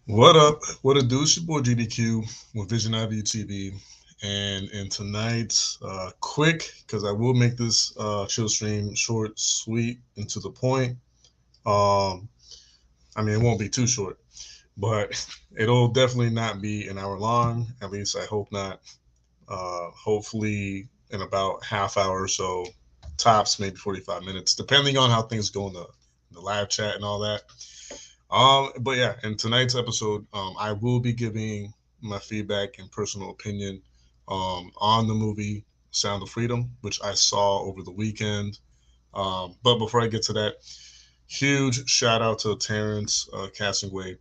What up? What it do? It's your boy GDQ with Vision IVU TV. And in tonight's quick, because I will make this chill stream short, sweet, and to the point. Um, I mean, it won't be too short, but it'll definitely not be an hour long. At least I hope not. Hopefully, in about half hour or so, tops maybe 45 minutes, depending on how things go in the live chat and all that. But yeah, in tonight's episode, I will be giving my feedback and personal opinion on the movie Sound of Freedom, which I saw over the weekend. But before I get to that, huge shout out to Terrence Cassingway,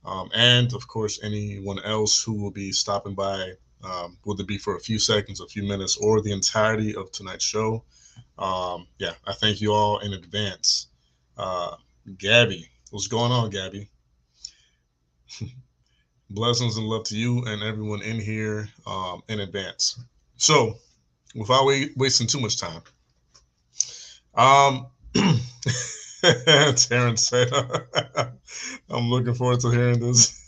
and of course anyone else who will be stopping by, whether it be for a few seconds, a few minutes, or the entirety of tonight's show. Yeah, I thank you all in advance. Uh, Gabby, what's going on, Gabby? Blessings and love to you and everyone in here in advance. So, without wasting too much time, um, Terrence said, I'm looking forward to hearing this.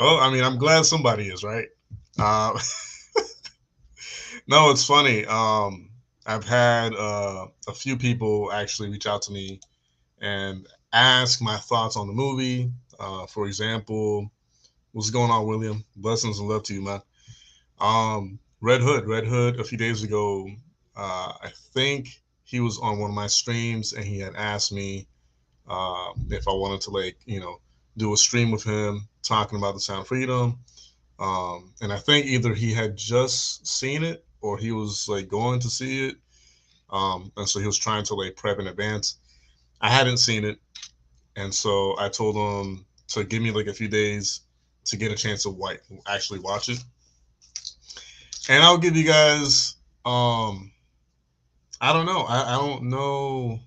Oh, I mean, I'm glad somebody is, right? Uh, no, it's funny. I've had a few people actually reach out to me and ask my thoughts on the movie. For example, what's going on, William? Blessings and love to you, man. Red Hood, a few days ago, I think he was on one of my streams and he had asked me if I wanted to do a stream with him talking about the Sound of Freedom. And I think either he had just seen it or he was like going to see it. And so he was trying to like prep in advance. I hadn't seen it, and so I told him to give me like a few days to get a chance to actually watch it. And I'll give you guys I don't know. I don't know.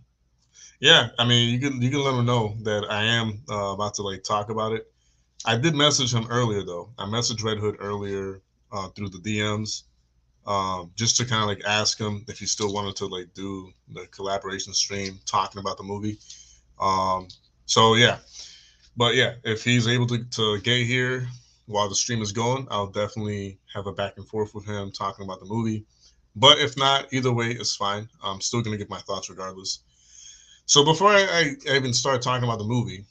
Yeah, I mean, you can let him know that I am about to like talk about it. I did message him earlier though. I messaged Red Hood earlier through the DMs, just to kind of like ask him if he still wanted to like do the collaboration stream talking about the movie. Um, so yeah, but yeah, if he's able to get here while the stream is going, I'll definitely have a back and forth with him talking about the movie. But if not, either way, it's fine. I'm still gonna give my thoughts regardless. So before I even start talking about the movie,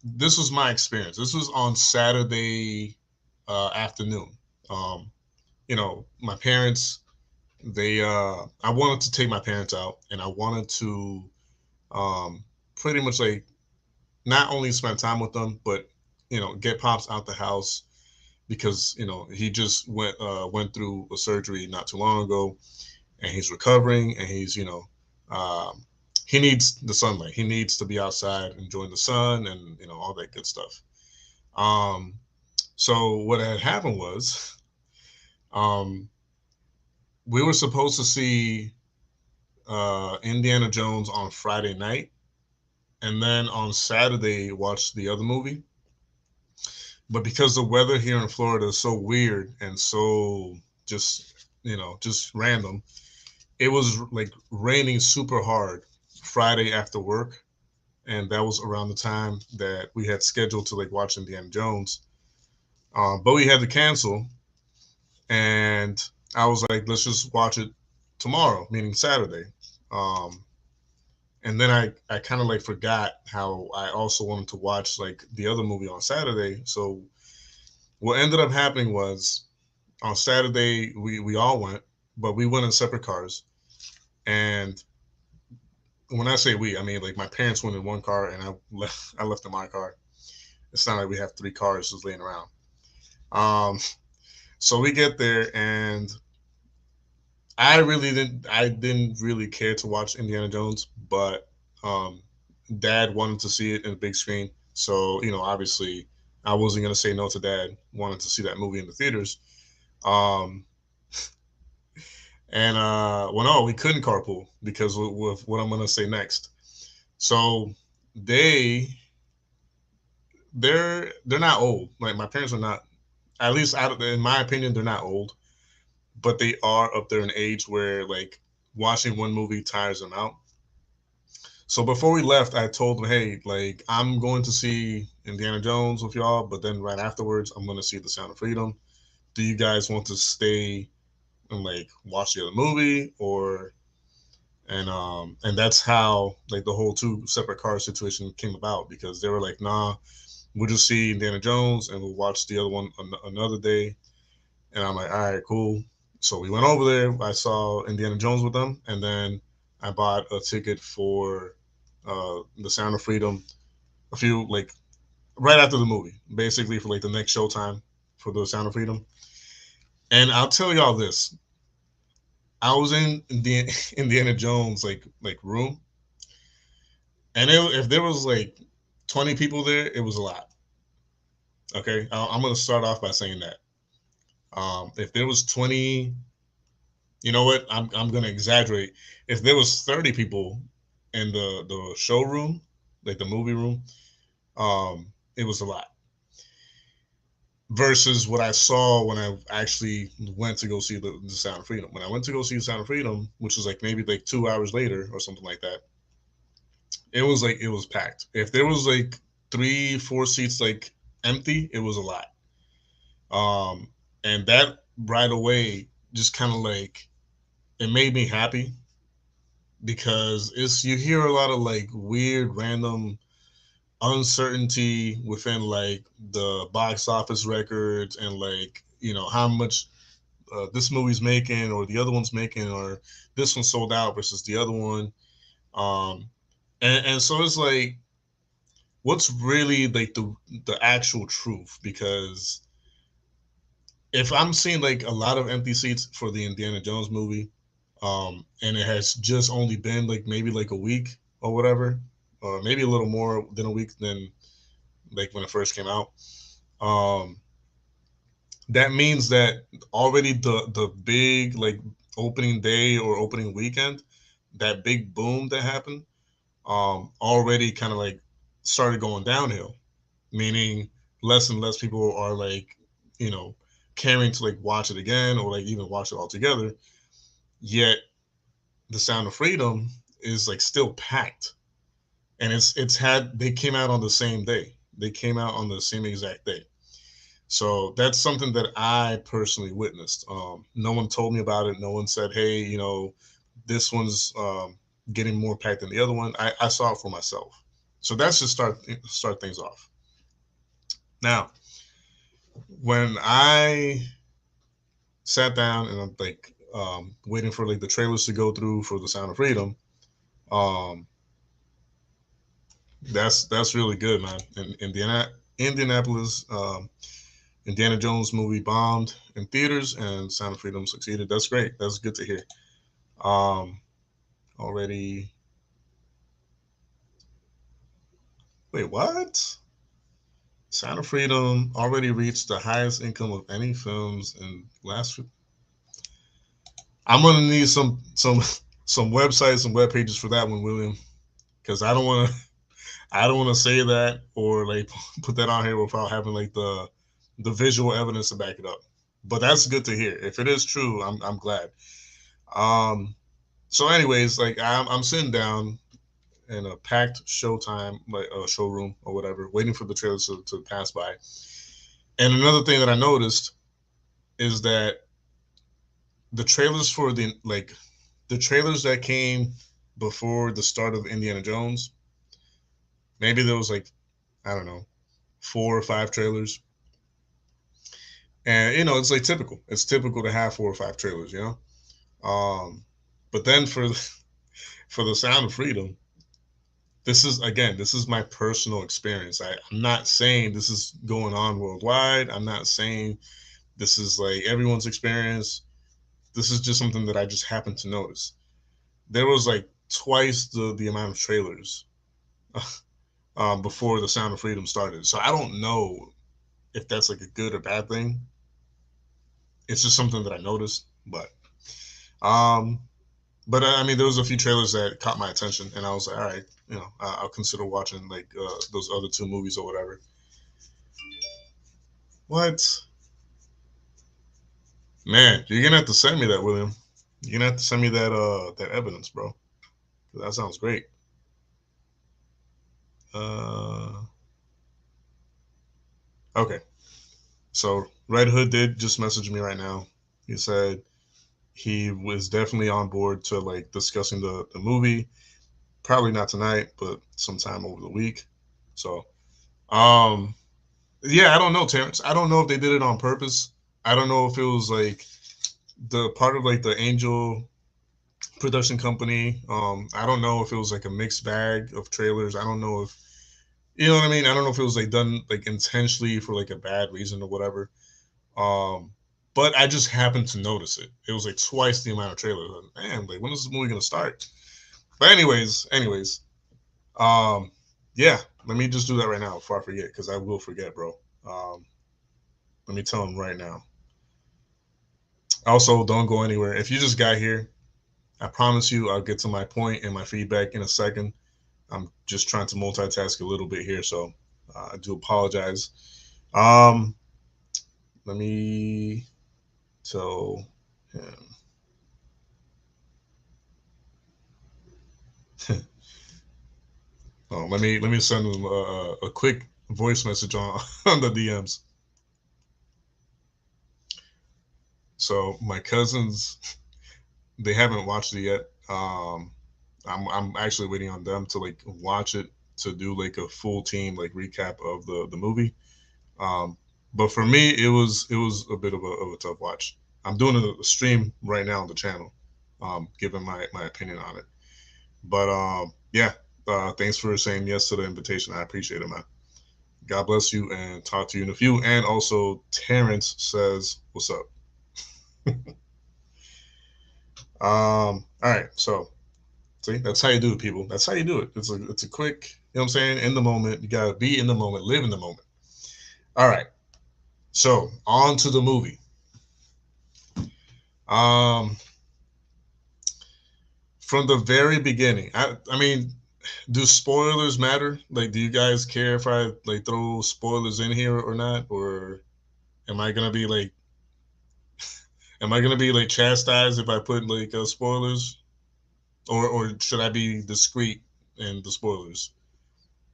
this was my experience. This was on Saturday afternoon. Um, my parents, I wanted to take my parents out, and I wanted to um, pretty much like not only spend time with them, but get pops out the house because he just went through a surgery not too long ago, and he's recovering, and he's um, he needs the sunlight. He needs to be outside enjoying the sun and all that good stuff. Um, so what had happened was um, we were supposed to see Indiana Jones on Friday night, and then on Saturday watch the other movie. But because the weather here in Florida is so weird and so just random, it was like raining super hard Friday after work, and that was around the time that we had scheduled to like watch Indiana Jones. But we had to cancel, and I was like, let's just watch it tomorrow, meaning Saturday. Um, and then I kind of like forgot how I also wanted to watch like the other movie on Saturday. So what ended up happening was on Saturday we all went, but we went in separate cars. And when I say we, I mean like my parents went in one car and I left in my car. It's not like we have three cars just laying around. Um, so we get there and I didn't really care to watch Indiana Jones, but um, Dad wanted to see it in a big screen, so obviously I wasn't gonna say no to Dad wanting to see that movie in the theaters. Um, and well, no, we couldn't carpool because with what I'm gonna say next. So they they're not old. Like my parents are not. At least in my opinion, they're not old, but they are up there in age where like watching one movie tires them out. So before we left, I told him, hey, like I'm going to see Indiana Jones with y'all, but then right afterwards, I'm going to see The Sound of Freedom. Do you guys want to stay and like watch the other movie, or and that's how like the whole two separate car situation came about, because they were like, nah, we'll just see Indiana Jones and we'll watch the other one another day. And I'm like, all right, cool. So we went over there. I saw Indiana Jones with them, and then I bought a ticket for The Sound of Freedom a few like right after the movie, basically for like the next showtime for The Sound of Freedom. And I'll tell y'all this: I was in the Indiana Jones like room, and if there was like 20 people there, it was a lot. Okay, I'm gonna start off by saying that. If there was 20, you know what? I'm gonna exaggerate. If there was 30 people in the showroom, like the movie room, it was a lot. Versus what I saw when I actually went to go see the Sound of Freedom. When I went to go see the Sound of Freedom, which was like maybe like 2 hours later or something like that, it was packed. If there was like three, four seats like empty, it was a lot. Um, and that right away just kind of like it made me happy, because it's you hear a lot of like weird random uncertainty within like the box office records, and like how much this movie's making or the other one's making, or this one sold out versus the other one. um and so it's like, what's really like the actual truth? Because if I'm seeing like a lot of empty seats for the Indiana Jones movie, and it has just only been like maybe like a week or whatever, or maybe a little more than a week than like when it first came out. Um, that means that already the big like opening day or opening weekend, that big boom that happened, already kind of like started going downhill. Meaning less and less people are like, you know, caring to like watch it again or like even watch it all together. Yet the Sound of Freedom is like still packed, and it's had they came out on the same day. They came out on the same exact day. So that's something that I personally witnessed. No one told me about it. No one said, "Hey, this one's getting more packed than the other one." I saw it for myself. So that's just start things off. Now, when I sat down and I'm like waiting for like the trailers to go through for the Sound of Freedom, um, that's really good, man. In Indianapolis, Indiana Jones movie bombed in theaters and Sound of Freedom succeeded. That's great. That's good to hear. Um, already, wait, what? Sound of Freedom already reached the highest income of any films in last. I'm gonna need some websites and web pages for that one, William, because I don't want to say that or like put that on here without having like the visual evidence to back it up. But that's good to hear. If it is true, I'm glad. Um, so anyways, like I'm sitting down in a packed showtime like showroom or whatever, waiting for the trailers to pass by. And another thing that I noticed is that the trailers for the trailers that came before the start of Indiana Jones, maybe there was like, I don't know, 4 or 5 trailers. And it's like typical. It's typical to have 4 or 5 trailers. But then for the Sound of Freedom, this is my personal experience. I'm not saying this is going on worldwide. I'm not saying this is like everyone's experience. This is just something that I just happened to notice. There was like twice the amount of trailers before the Sound of Freedom started. So I don't know if that's like a good or bad thing. It's just something that I noticed. Um, but I mean, there was a few trailers that caught my attention, and I was like, all right, I'll consider watching like those other two movies or whatever. What? Man, you're gonna have to send me that, William. You're gonna have to send me that evidence, bro. That sounds great. Uh, okay. So Red Hood did just message me right now. He said he was definitely on board to like discussing the movie. Probably not tonight, but sometime over the week. So, um, yeah, I don't know, Terrence. I don't know if they did it on purpose. I don't know if it was like the part of like the Angel production company. I don't know if it was like a mixed bag of trailers. I don't know if you know what I mean. I don't know if it was like done like intentionally for like a bad reason or whatever. Um, but I just happened to notice it. It was like twice the amount of trailers. Man, like when is this movie gonna start? But anyways, um, yeah. Let me just do that right now before I forget, because I will forget, bro. Um, let me tell him right now. Also, don't go anywhere. If you just got here, I promise you, I'll get to my point and my feedback in a second. I'm just trying to multitask a little bit here, so I do apologize. Um, let me tell him. Oh, let me send him a quick voice message on on the DMs. So my cousins, they haven't watched it yet. I'm actually waiting on them to like watch it to do like a full team like recap of the movie. Um, but for me, it was a bit of a tough watch. I'm doing a stream right now on the channel, giving my opinion on it. But yeah, thanks for saying yes to the invitation. I appreciate it, man. God bless you, and talk to you in a few. And also, Terrence says, "What's up?" All right, so see, that's how you do it, people. That's how you do it. It's a quick, you know what I'm saying? In the moment, you gotta be in the moment, live in the moment. All right, so on to the movie. Um, from the very beginning, I mean, do spoilers matter? Like, do you guys care if I like throw spoilers in here or not, or am I gonna be like, am I gonna be like chastised if I put like spoilers, or should I be discreet in the spoilers?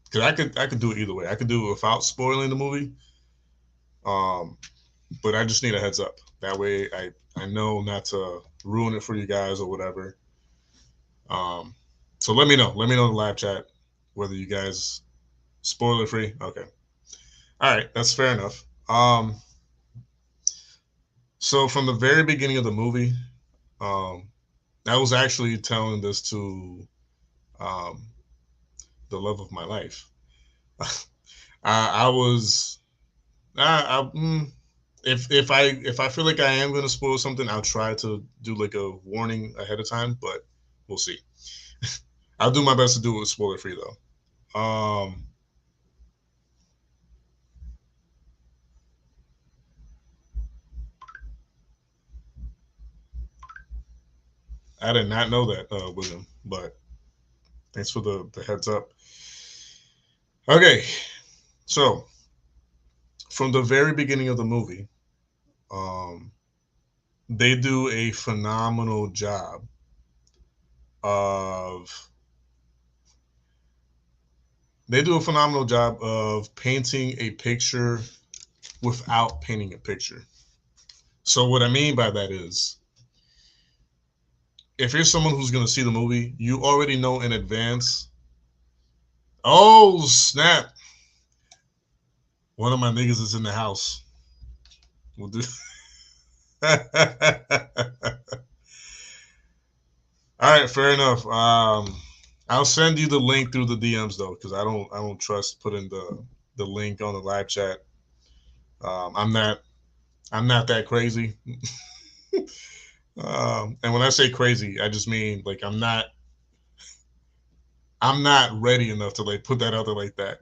Because I could do it either way. I could do it without spoiling the movie, um, but I just need a heads up. That way, I know not to ruin it for you guys or whatever. Um, so let me know. Let me know in the live chat whether you guys spoiler free. Okay. All right, that's fair enough. So from the very beginning of the movie, um, I was actually telling this to um, the love of my life. I was if I feel like I am gonna spoil something, I'll try to do like a warning ahead of time, but we'll see. I'll do my best to do it spoiler free though. I did not know that, William, but thanks for the heads up. Okay, so from the very beginning of the movie, um, they do a phenomenal job of painting a picture without painting a picture. So what I mean by that is, if you're someone who's going to see the movie, you already know in advance. Oh snap! One of my niggas is in the house. We'll do. All right, fair enough. I'll send you the link through the DMs though, because I don't trust putting the link on the live chat. I'm not that crazy. And when I say crazy, I just mean like I'm not ready enough to like put that out there like that.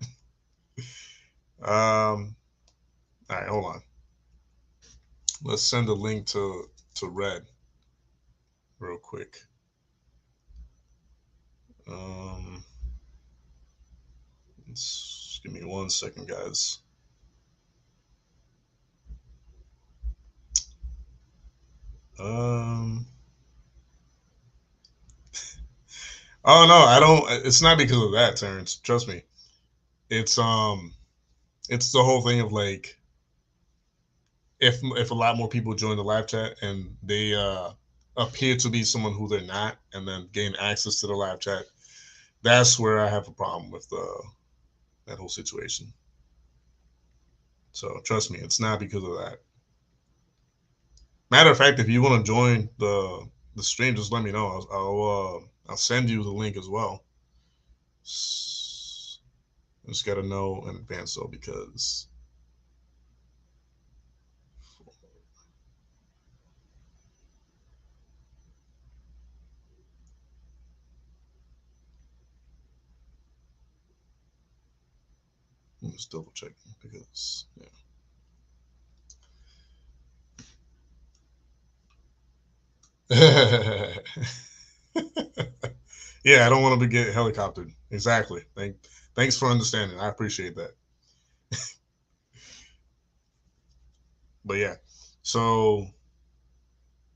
All right, hold on. Let's send a link to Red real quick. Um, just give me 1 second, guys. Um, oh no, I don't. It's not because of that, Terrence. Trust me. it's it's the whole thing of like if a lot more people join the live chat and they appear to be someone who they're not, and then gain access to the live chat, that's where I have a problem with that whole situation. So trust me, it's not because of that. Matter of fact, if you want to join the stream, just let me know. I'll send you the link as well. Just gotta know in advance though, because I'm just double checking because yeah. Yeah, I don't want to get helicoptered. Exactly. Thanks for understanding. I appreciate that. But yeah, so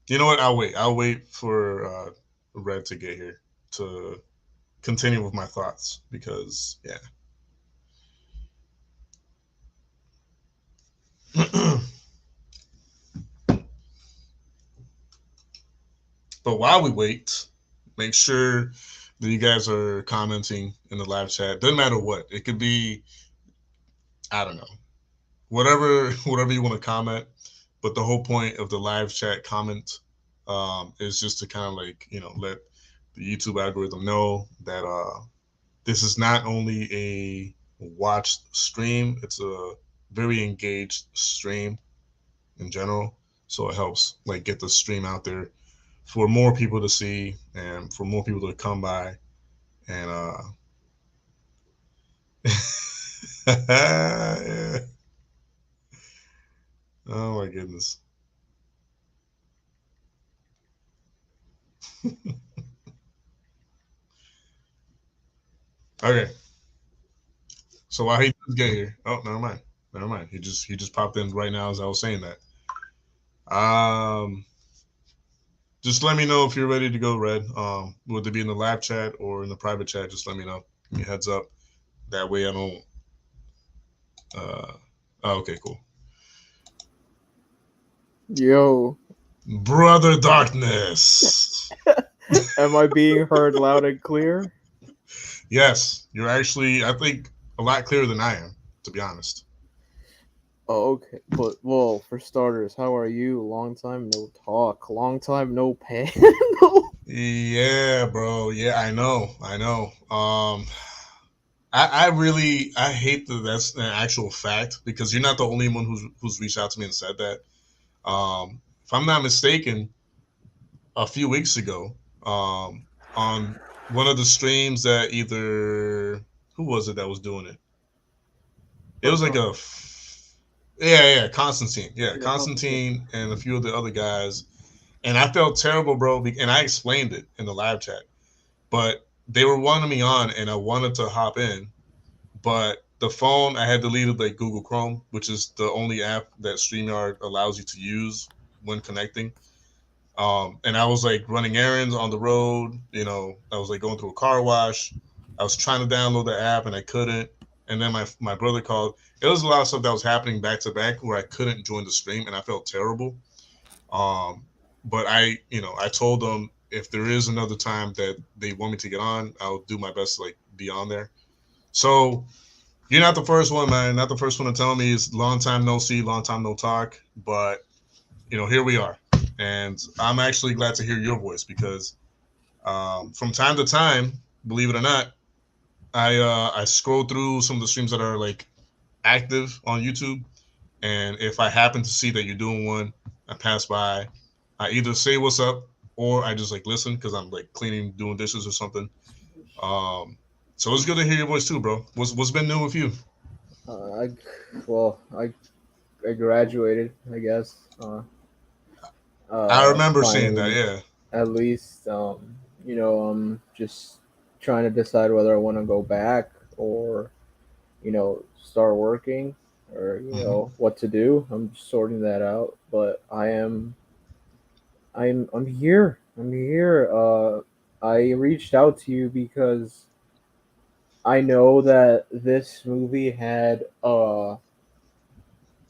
you know what? I'll wait. I'll wait for Red to get here to continue with my thoughts because yeah. But while we wait, make sure that you guys are commenting in the live chat. Doesn't matter what. It could be, I don't know, whatever you want to comment. But the whole point of the live chat comment is just to kind of like let the YouTube algorithm know that this is not only a watched stream; it's a very engaged stream in general. So it helps like get the stream out there for more people to see and for more people to come by and yeah. Oh my goodness. Okay. So while he does get here, oh never mind. Never mind. He just popped in right now as I was saying that. Um just let me know if you're ready to go, Red. Would it be in the live chat or in the private chat? Just let me know. Give me a heads up. That way I don't oh, okay, cool. Yo, Brother Darkness. am I being heard loud and clear? Yes, you're actually I think a lot clearer than I am, to be honest. Oh, okay. But, well, for starters, how are you? Long time no talk. Long time no panel. Yeah, bro. Yeah, I know. I know. I really I hate that that's an actual fact because you're not the only one who's reached out to me and said that. If I'm not mistaken, a few weeks ago, on one of the streams that either who was it that was doing it? It was like yeah, Constantine. Yeah, Yeah, Constantine. Constantine and a few of the other guys. And I felt terrible, bro. And I explained it in the live chat, but they were wanting me on, and I wanted to hop in, but the phone I had deleted like Google Chrome, which is the only app that StreamYard allows you to use when connecting. And I was like running errands on the road. I was like going through a car wash. I was trying to download the app and I couldn't. And then my brother called. It was a lot of stuff that was happening back to back where I couldn't join the stream, and I felt terrible. Um, but I told them if there is another time that they want me to get on, I'll do my best to like be on there. So you're not the first one, man. Not the first one to tell me it's long time no see, long time no talk. But here we are, and I'm actually glad to hear your voice because from time to time, believe it or not, I scroll through some of the streams that are like active on YouTube, and if I happen to see that you're doing one, I pass by. I either say what's up or I just like listen because I'm like cleaning, doing dishes or something. Um, so it's good to hear your voice too, bro. What's been new with you? Uh, I, well, I graduated, I guess. I remember seeing that. Finally, Yeah. at least, I'm just trying to decide whether I want to go back or, start working or, Hmm. what to do. I'm just sorting that out. But I'm here. I'm here. I reached out to you because I know that this movie had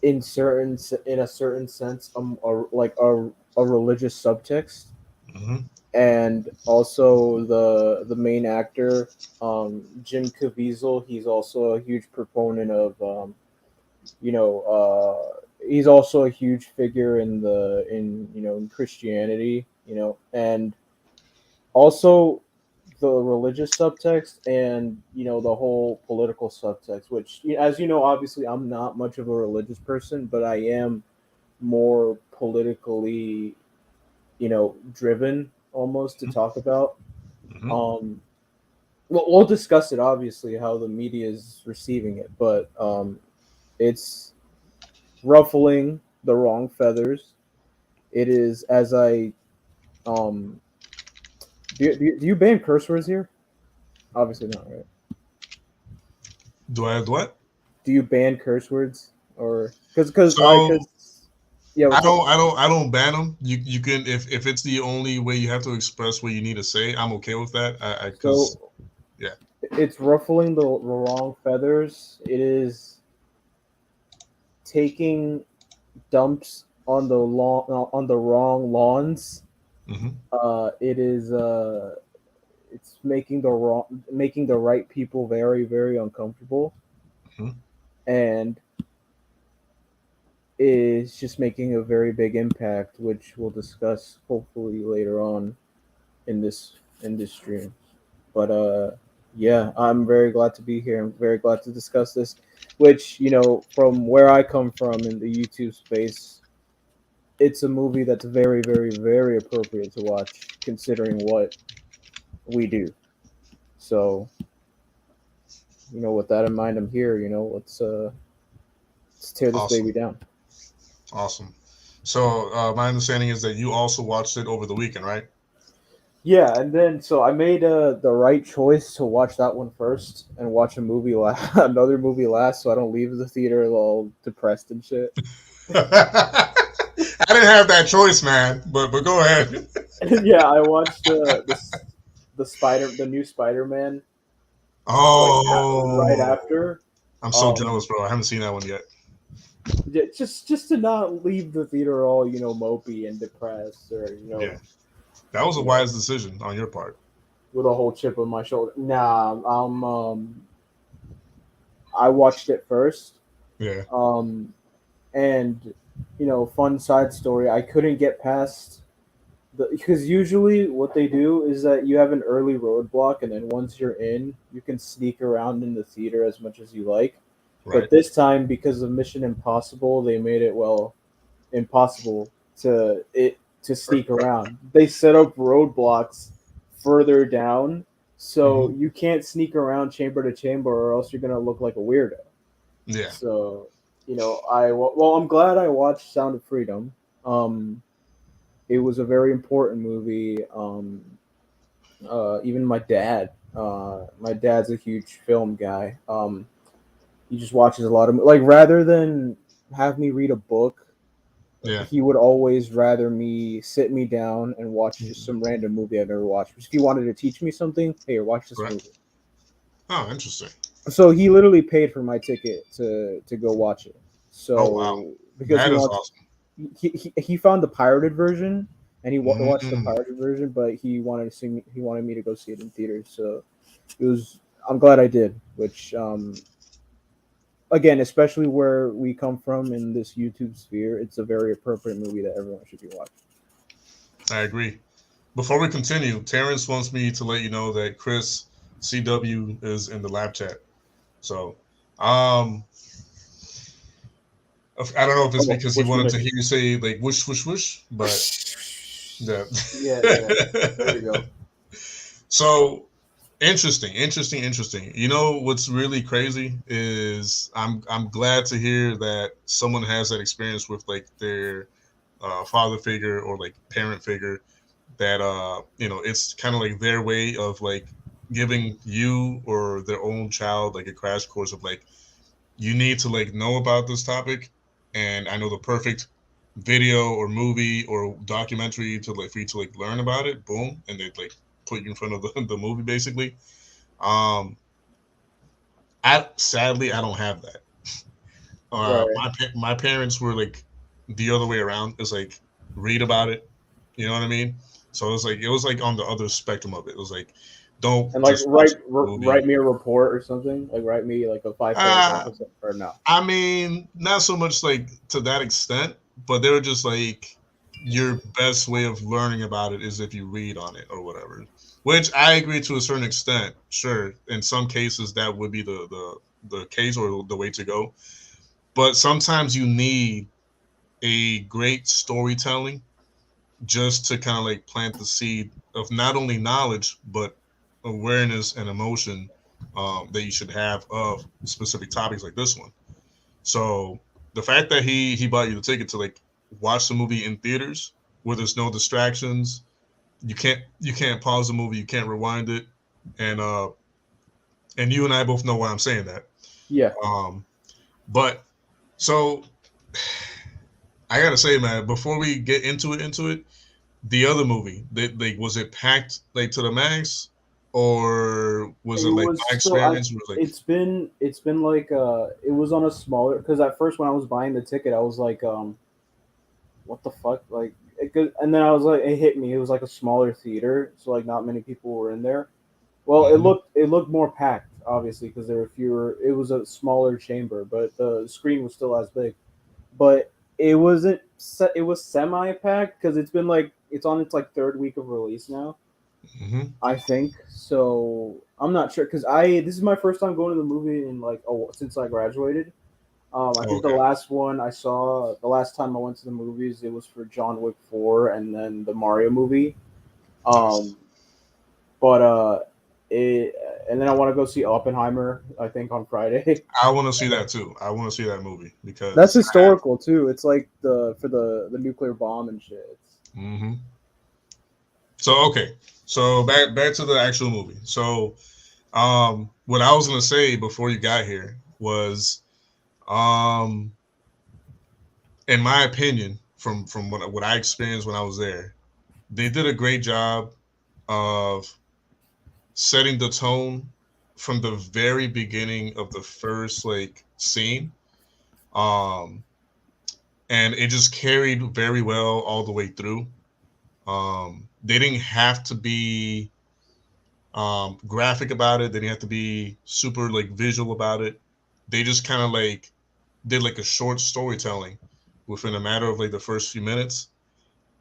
in a certain sense a religious subtext, Hmm. and also the main actor, Jim Caviezel, he's also a huge proponent of he's also a huge figure in in Christianity, and also the religious subtext, and the whole political subtext, which, as you know, obviously I'm not much of a religious person, but I am more politically driven almost to talk about. Hmm. um we'll discuss it, obviously, how the media is receiving it, but it's ruffling the wrong feathers. It is, as I um do you ban curse words here? Obviously not, right? Do I have what? Do you ban curse words, or because I So because yeah, what's up? I don't ban them. You can, if it's the only way you have to express what you need to say, I'm okay with that. I because So yeah. it's ruffling the wrong feathers. It is taking dumps on the on the wrong lawns. Hmm. It is it's making the right people very, very uncomfortable, Hmm. and is just making a very big impact, which we'll discuss hopefully later on in this stream. But yeah, I'm very glad to be here. I'm very glad to discuss this, which, from where I come from in the YouTube space, it's a movie that's very, very, very appropriate to watch considering what we do. So, with that in mind, I'm here. Let's tear this baby Awesome, down. awesome. So my understanding is that you also watched it over the weekend, right? Yeah, and then so I made the right choice to watch that one first and watch another movie last, so I don't leave the theater all depressed and shit. I didn't have that choice, man. But go ahead. Yeah, I watched the new Spider Man, right Oh, after. I'm so Um, jealous, bro. I haven't seen that one yet. just to not leave the theater all mopey and depressed, or Yeah, that was a you know wise decision on your part. with a whole chip on my shoulder. Nah, I watched it first. Yeah. Um, and fun side story, I couldn't get past because usually what they do is that you have an early roadblock, and then once you're in, you can sneak around in the theater as much as you like. But Right. this time, because of Mission Impossible, they made it, well, impossible to sneak around. They set up roadblocks further down, so Hmm. you can't sneak around chamber to chamber, or else you're gonna look like a weirdo. Yeah. So, I'm glad I watched Sound of Freedom. Um, it was a very important movie. Even my dad's a huge film guy. He just watches a lot of, like, rather than have me read a book, Yeah. he would always rather me sit me down and watch just some random movie I've never watched. If he wanted to teach me something, hey, watch this Right. movie. Oh, interesting. So he literally paid for my ticket to go watch it. Oh, wow. So because That is awesome. he found the pirated version, and he watched the Mm. pirated version, but he wanted me to go see it in theaters. So it was I'm glad I did. Which, again, especially where we come from in this YouTube sphere, it's a very appropriate movie that everyone should be watching. I agree. Before we continue, Terrence wants me to let you know that Chris CW is in the lab chat. So, um, I don't know if it's Oh, because he wish wanted to wish. hear you say like whoosh whoosh whoosh, but yeah. Yeah, yeah. There we go. So interesting, interesting, interesting. You know what's really crazy is I'm glad to hear that someone has that experience with like their father figure or like parent figure, that it's kind of like their way of like giving you or their own child like a crash course of like, you need to like know about this topic, and I know the perfect video or movie or documentary to like for you to like learn about it. Boom, and they like put you in front of the movie basically. um I sadly I don't have that. Right. My parents were like the other way around. It's like read about it, you know what I mean? So it was like on the other spectrum of it. It was like don't And like just watch the write movie. me a report or something. Like write me like a 5 paragraph Uh or no. I mean, not so much like to that extent, but they were just like your best way of learning about it is if you read on it or whatever. Which I agree to a certain extent. Sure, in some cases that would be the case or the way to go. But sometimes you need a great storytelling just to kind of like plant the seed of not only knowledge but awareness and emotion that you should have of specific topics like this one. So the fact that he bought you the ticket to like watch the movie in theaters where there's no distractions, you can't pause the movie, you can't rewind it, and and you and I both know why I'm saying that. Yeah. Um, but so I gotta say, man, before we get into it, the other movie, like was it packed like to the max, or was it It like was my so I. experience was like, It's been like it was on a smaller because at first when I was buying the ticket I was like what the fuck like and then I was like it hit me it was like a smaller theater so like not many people were in there. Well, mm-hmm, it looked more packed, obviously, because there were fewer. It was a smaller chamber, but the screen was still as big. But it wasn't. It was semi packed because it's on its like third week of release now. mm-hmm, I think so. I'm not sure because I this is my first time going to the movie in like since I graduated. I think the okay, last one I saw, the last time I went to the movies, it was for John Wick 4 and then the Mario movie. nice. Um, but it and then I want to go see Oppenheimer. I think on Friday. I want to see that too. I want to see that movie That's because I have. historical too. It's like the nuclear bomb and shit. Mm-hmm. So okay, so back to the actual movie. So what I was gonna say before you got here was, um, in my opinion, from what I experienced when I was there, they did a great job of setting the tone from the very beginning of the first like scene. Um, and it just carried very well all the way through. They didn't have to be graphic about it. They didn't have to be super like visual about it. They just kind of like did like a short storytelling within a matter of like the first few minutes,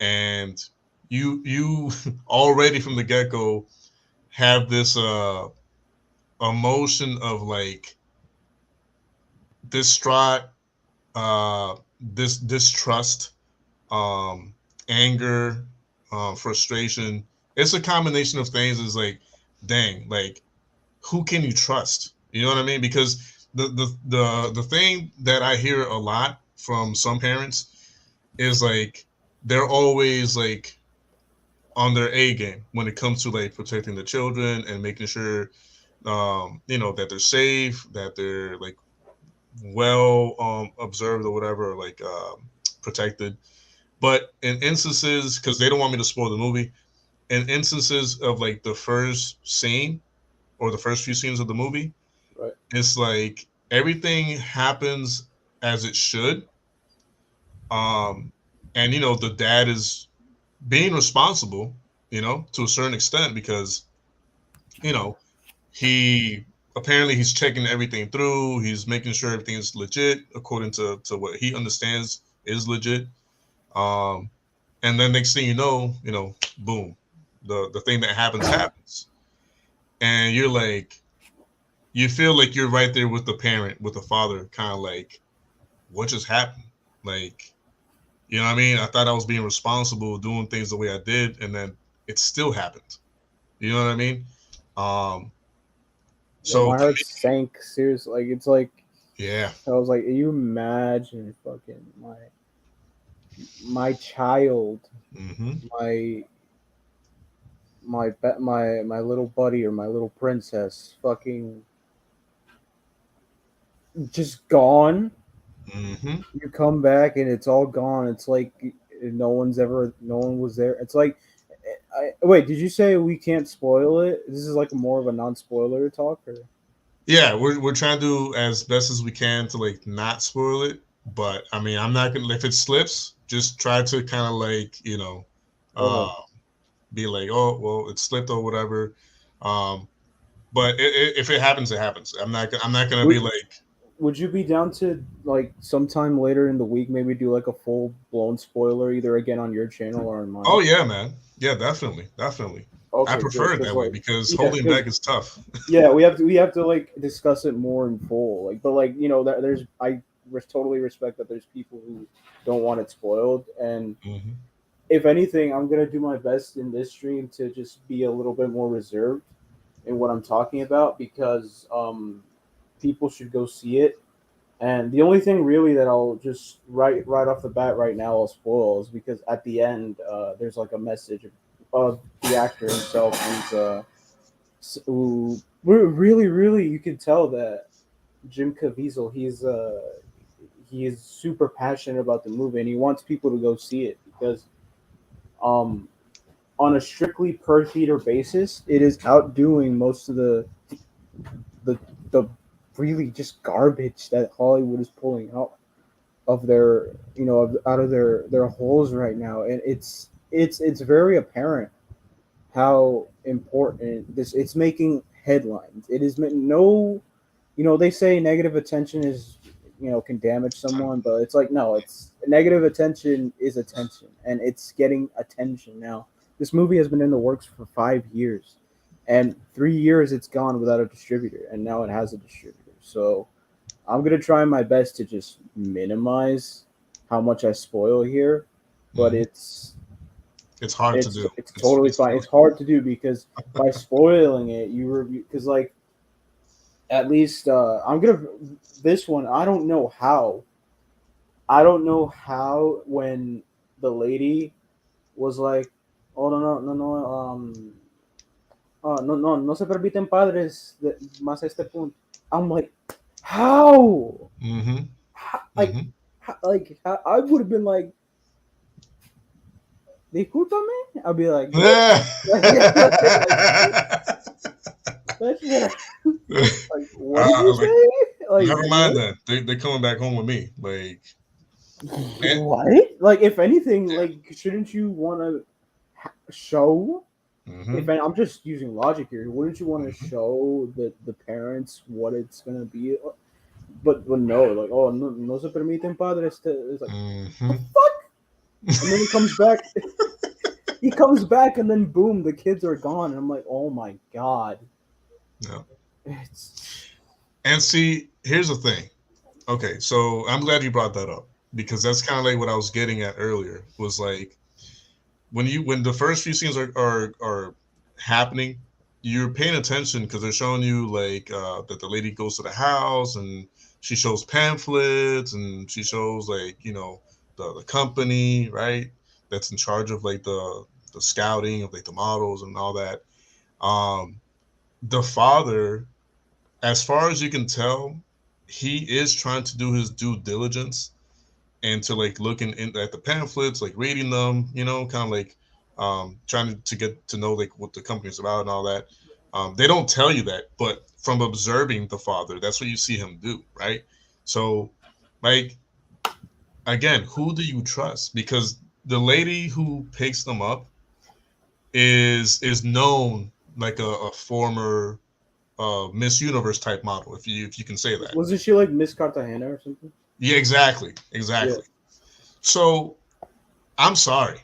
and you already from the get go have this emotion of like distraught, this distrust, um, anger, frustration. It's a combination of things. Is like, dang, like who can you trust? You know what I mean? Because the thing that I hear a lot from some parents is like they're always like on their A game when it comes to like protecting the children and making sure you know that they're safe, that they're like well observed or whatever, or like protected. But in instances, because they don't want me to spoil the movie, in instances of like the first scene or the first few scenes of the movie, Right. it's like everything happens as it should. Um, and you know, the dad is being responsible, you know, to a certain extent because, you know, he apparently he's checking everything through, he's making sure everything is legit according to what he understands is legit. Um, and then next thing you know, boom, the thing that happens, and you're like, you feel like you're right there with the parent, with the father, kind of like, what just happened? Like, you know what I mean? I thought I was being responsible, doing things the way I did, and then it still happened. You know what I mean? Um, Yo, so my to heart me, sank. Seriously, like it's like yeah, I was like, you imagine fucking my child, hmm my my little buddy or my little princess, fucking just gone. hmm You come back and it's all gone. It's like no one was there. It's like, wait, did you say we can't spoil it? This is like more of a non-spoiler talk, or Yeah, we're trying to do as best as we can to like not spoil it. But I mean, I'm not gonna if it slips, just try to kind of like uh, Okay. be like, oh well, it slipped or whatever. Um, but if it happens, it happens. I'm not gonna be Would like, Would you be down to like sometime later in the week maybe do like a full blown spoiler either again on your channel or on mine? oh yeah, man, yeah, definitely, definitely. I Okay, good. prefer it Because that way like because yeah, holding because back is tough. yeah, we have to like discuss it more in full. Like, but like you know that there's totally respect that there's people who don't want it spoiled, and Hmm. if anything, I'm gonna do my best in this stream to just be a little bit more reserved in what I'm talking about because people should go see it. And the only thing really that I'll just right off the bat right now I'll spoil is because at the end there's like a message of the actor himself who really you can tell that Jim Caviezel he is super passionate about the movie and he wants people to go see it because um on a strictly per theater basis it is outdoing most of the the really just garbage that Hollywood is pulling out of their out of their holes right now, and it's very apparent how important this it's making headlines. It is no, they say negative attention is can damage someone, but it's like no, it's negative attention is attention, and it's getting attention now. This movie has been in the works for 5 years, and 3 years it's gone without a distributor, and now it has a distributor. So I'm gonna try my best to just minimize how much I spoil here, but Hmm. It's hard to do. it's totally It's fine. really It's hard to do because by spoiling it, you review because like at least I'm gonna this one. I don't know how when the lady was like, oh no no se permiten padres más a este punto. I'm like, how? hmm Like, hmm I would have been like, discúlpame. I'll be like, what? Yeah. like that's what like what did you Like say? Like never mind what? that. They coming back home with me. Like and What? Like if anything, like shouldn't you want to show? If hmm I'm just using logic here, wouldn't you want to hmm show the parents what it's gonna be? But no, like oh no se permiten padres. It's like the hmm fuck, and then he comes back. He comes back, and then boom, the kids are gone. And I'm like, oh my god, Yeah. it's And see, here's the thing. Okay, so I'm glad you brought that up because that's kind of like what I was getting at earlier. Was like when the first few scenes are happening, you're paying attention because they're showing you like that the lady goes to the house and she shows pamphlets and she shows like the company, right, that's in charge of like the scouting of like the models and all that. um the father, as far as you can tell, he is trying to do his due diligence and to like looking at the pamphlets, like reading them, kind of like trying to get to know like what the company's about and all that. They don't tell you that, but from observing the father, that's what you see him do, right? So, like again, who do you trust? Because the lady who picks them up is known like a former Miss Universe type model, if you can say that. wasn't she like Miss Cartagena or something? Yeah, exactly, Yeah. exactly. So I'm sorry.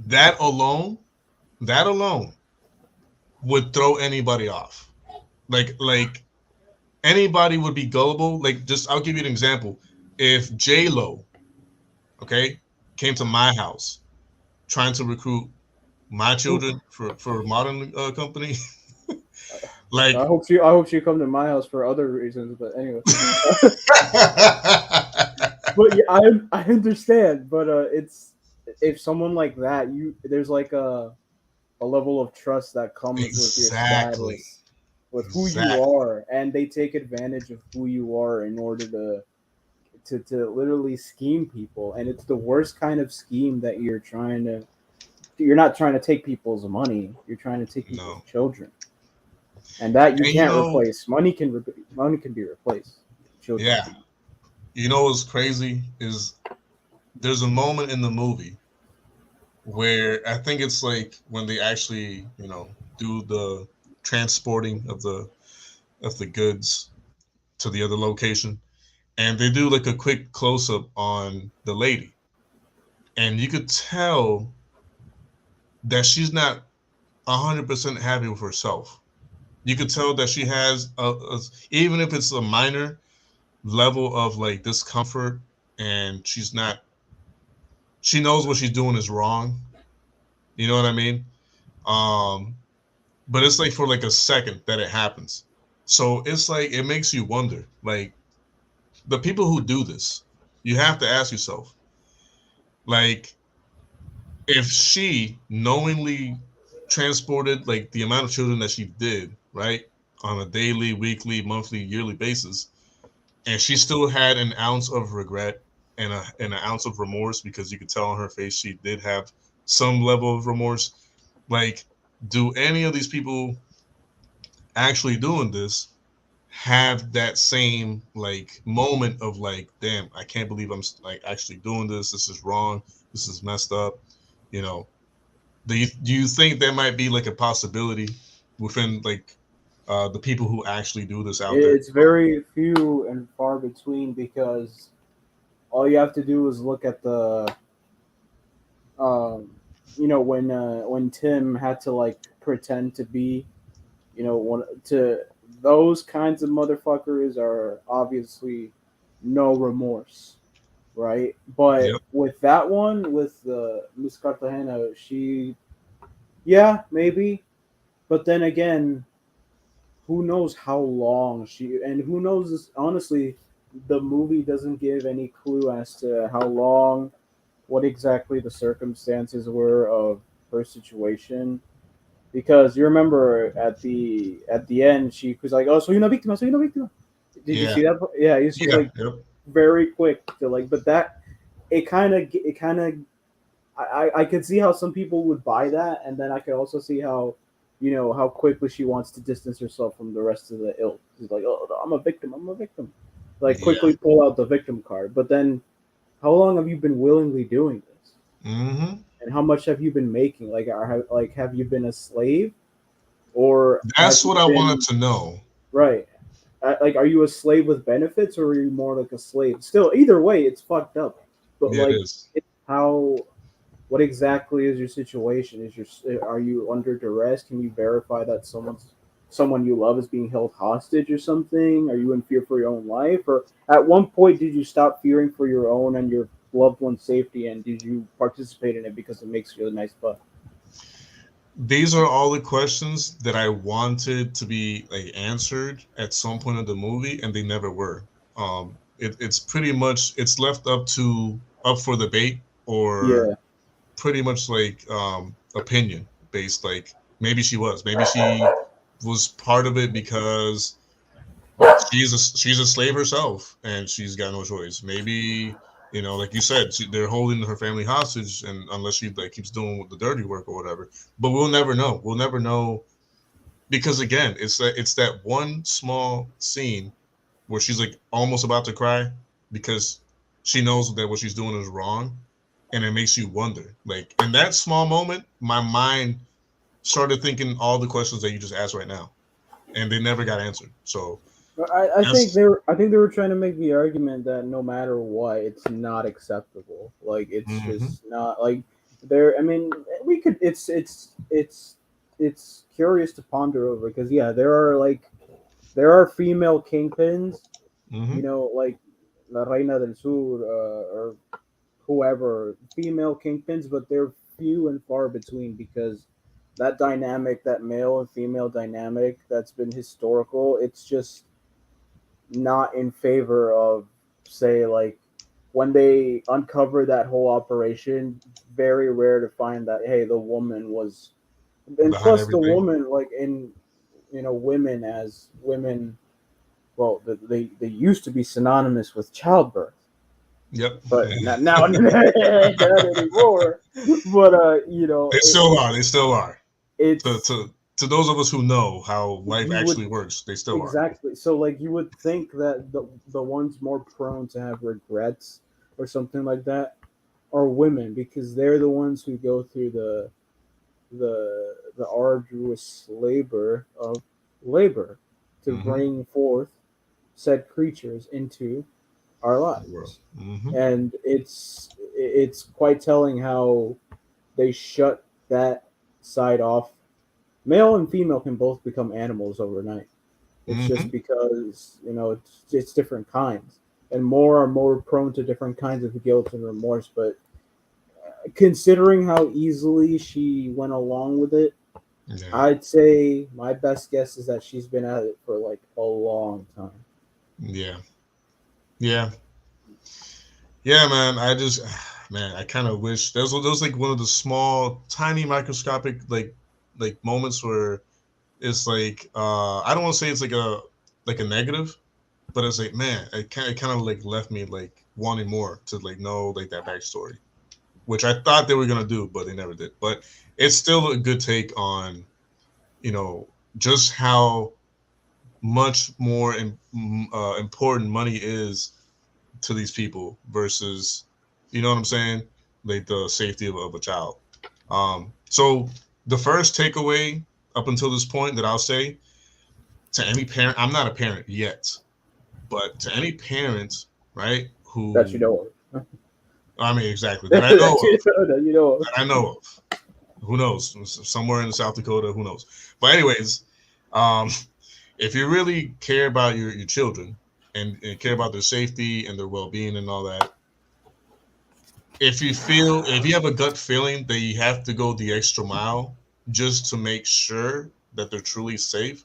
That alone, that alone would throw anybody off. Like anybody would be gullible. Like just I'll give you an example. If J Lo, okay, came to my house trying to recruit my children for a modern company, like I hope she come to my house for other reasons, but anyway. But yeah, I understand, but it's if someone like that, you there's like a level of trust that comes with your exactly, status, with who you exactly. are, and they take advantage of who you are in order to literally scheme people, and it's the worst kind of scheme that you're not trying to take people's money, you're trying to take people's No, children. and that you And you can't know, replace. Money can be replaced. Children yeah, can. you know what's crazy is there's a moment in the movie where I think it's like when they actually, do the transporting of the goods to the other location, and they do like a quick close up on the lady, and you could tell that she's not 100% happy with herself. You could tell that she has even if it's a minor level of like discomfort, and she knows what she's doing is wrong. You know what I mean? Um, but it's like for like a second that it happens. So it's like it makes you wonder, like the people who do this, you have to ask yourself, like if she knowingly transported like the amount of children that she did, right, on a daily, weekly, monthly, yearly basis, and she still had an ounce of regret and an ounce of remorse because you could tell on her face she did have some level of remorse. Like, do any of these people actually doing this have that same like moment of like, damn, I can't believe I'm like actually doing this. This is wrong. This is messed up. You know, do you think there might be like a possibility within like the people who actually do this out there? It's very few and far between because all you have to do is look at the um, when Tim had to like pretend to be, one to those kinds of motherfuckers are obviously no remorse, right? But Yep. with that one, with the Miss Cartagena, yeah, maybe, but then again, who knows how long she and who knows this, honestly, the movie doesn't give any clue as to how long, what exactly the circumstances were of her situation, because you remember at the end she was like, "Oh, soy una víctima." Did you Yeah. see that? Yeah, he was just Yeah. like Yep. very quick to like, but that it kind of I could see how some people would buy that, and then I could also see how, how quickly she wants to distance herself from the rest of the ilk. She's like, "Oh, I'm a victim. I'm a victim." Like Yeah. quickly pull out the victim card. But then, how long have you been willingly doing this? Hmm. And how much have you been making? Have you been a slave, or have That's you what I wanted been to know. right? Like, are you a slave with benefits, or are you more like a slave? Still, either way, it's fucked up. But Yeah, it like, is. how? What exactly is your situation? Are you under duress? Can you verify that someone you love is being held hostage or something? Are you in fear for your own life? Or at one point did you stop fearing for your own and your loved one's safety, and did you participate in it because it makes you a nice butt? These are all the questions that I wanted to be like answered at some point of the movie, and they never were. It's pretty much it's left up for debate or Yeah. pretty much like opinion based. Like maybe she was part of it because she's a slave herself and she's got no choice. Maybe like you said, they're holding her family hostage, and unless she like keeps doing the dirty work or whatever. But we'll never know. We'll never know because again, it's that one small scene where she's like almost about to cry because she knows that what she's doing is wrong, and it makes you wonder. Like in that small moment, my mind started thinking all the questions that you just asked right now, and they never got answered. So I think that's they were trying to make the argument that no matter what, it's not acceptable. Like it's hmm just not like there. I mean, we could. It's curious to ponder over because yeah, there are female kingpins. hmm Like La Reina del Sur or whoever, female kingpins, but they're few and far between because that dynamic, that male and female dynamic, that's been historical. It's just not in favor of, say, like when they uncover that whole operation, very rare to find that, hey, the woman was, and behind plus the everything. woman, like in, women as women, well, they used to be synonymous with childbirth, Yep. but now not anymore. But They still are. They still are. To it's to to those of us who know how life You would actually works, they still are. exactly. So like you would think that the ones more prone to have regrets or something like that are women because they're the ones who go through the arduous labor to Mm-hmm. bring forth said creatures into our The world. lives. Mm-hmm. And it's quite telling how they shut that side off. Male and female can both become animals overnight. It's Mm-hmm. just because it's different kinds, and more are more prone to different kinds of guilt and remorse. But considering how easily she went along with it, Yeah. I'd say my best guess is that she's been at it for like a long time. Yeah. Yeah. Yeah, man. I just, man, I kind of wish those like one of the small, tiny, microscopic like moments where it's like I don't want to say it's like a negative, but it's like man, it kind of like left me like wanting more to like know like that backstory, which I thought they were gonna do, but they never did. But it's still a good take on you know just how much more important money is to these people versus you know what I'm saying, like the safety of a child. So the first takeaway up until this point that I'll say to any parent, I'm not a parent yet, but to any parent, right, That you who know of. I mean exactly that I know that of, you know of. that I know of. Who knows? Somewhere in South Dakota, who knows? But anyways, um, if you really care about your children and care about their safety and their well being and all that, if you have a gut feeling that you have to go the extra mile just to make sure that they're truly safe,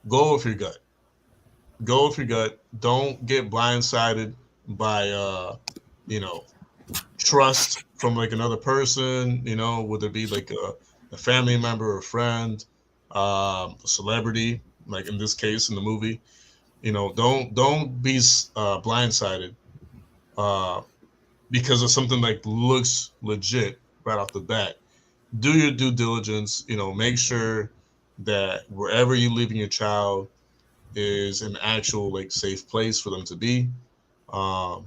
go with your gut. Go with your gut. Don't get blindsided by you know, trust from like another person, you know, whether it be like a family member or a friend, a celebrity, like in this case in the movie. You know, don't be blindsided uh, because of something like looks legit right off the bat. Do your due diligence. You know, make sure that wherever you leaving your child is an actual like safe place for them to be, um,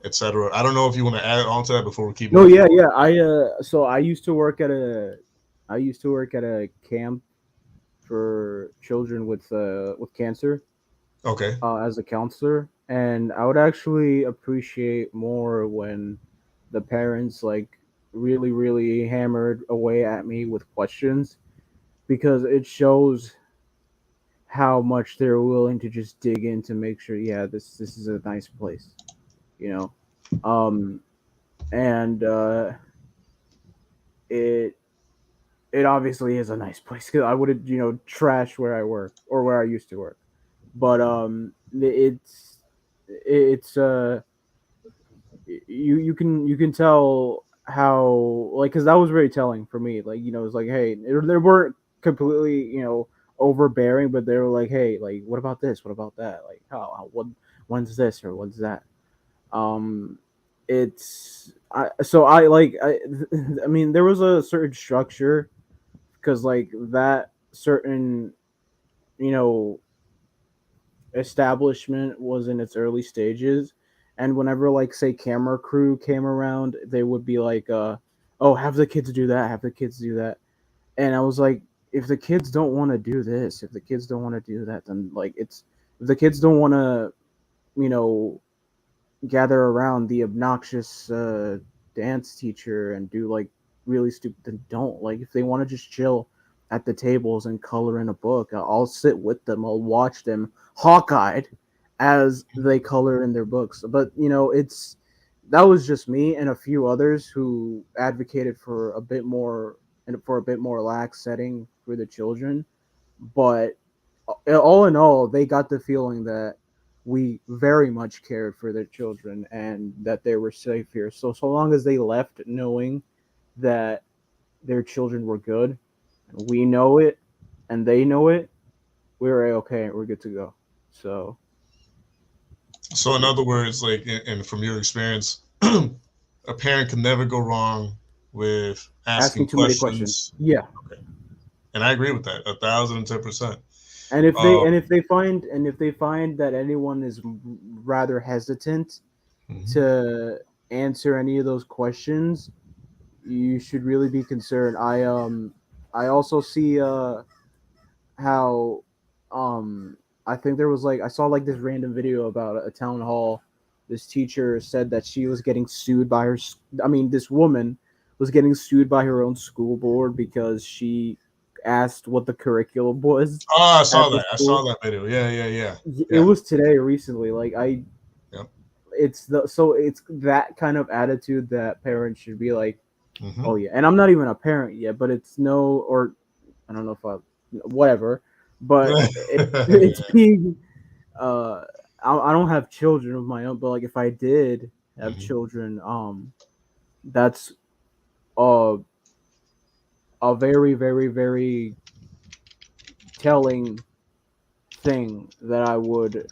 etc. I don't know if you want to add on to that before we keep No, moving yeah, on. yeah. So I used to work at a camp for children with cancer Okay. as a counselor, and I would actually appreciate more when the parents like really hammered away at me with questions because it shows how much they're willing to just dig in to make sure, yeah, this is a nice place, you know. Um, and it it obviously is a nice place because I wouldn't, trash where I work or where I used to work. But it's you can tell how, like, because that was very telling for me. Like, it's like, hey, they weren't completely, overbearing, but they were like, hey, like, what about this? What about that? Like, what when's this or when's that? Um, it's I so I like I mean, there was a certain structure because like that certain, you know establishment was in its early stages, and whenever, like, say, camera crew came around, they would be like, oh, have the kids do that, have the kids do that. And I was like, if the kids don't want to do this, if the kids don't want to do that, then, like, it's if the kids don't want to, you know gather around the obnoxious dance teacher and do, like, really stupid, then don't. Like, if they want to just chill at the tables and color in a book, I'll sit with them, I'll watch them hawk-eyed as they color in their books. But, it's that was just me and a few others who advocated for a bit more, and for a bit more lax setting for the children. But all in all, they got the feeling that we very much cared for their children and that they were safe here. So long as they left knowing that their children were good, we know it, and they know it, we're okay. We're good to go. So So in other words, like, and from your experience, a parent can never go wrong with asking asking too many questions. questions. Yeah. Okay. and I agree with that 1,010%. And Um, if they find that anyone is rather hesitant mhm. to answer any of those questions, you should really be concerned. I also see how I think there was like I saw like this random video about a town hall. This teacher said that she was getting sued by her. I mean, this woman was getting sued by her own school board because she asked what the curriculum was Oh, I saw at the that. I saw school. that video. Yeah, yeah, yeah, It yeah. was today recently. Like I, Yep. it's that kind of attitude that parents should be like, Hmm. oh yeah. And I'm not even a parent yet, but it's no or I don't know if I whatever, but it's being uh I don't have children of my own, but like if I did have Hmm. children, that's uh a very very telling thing that I would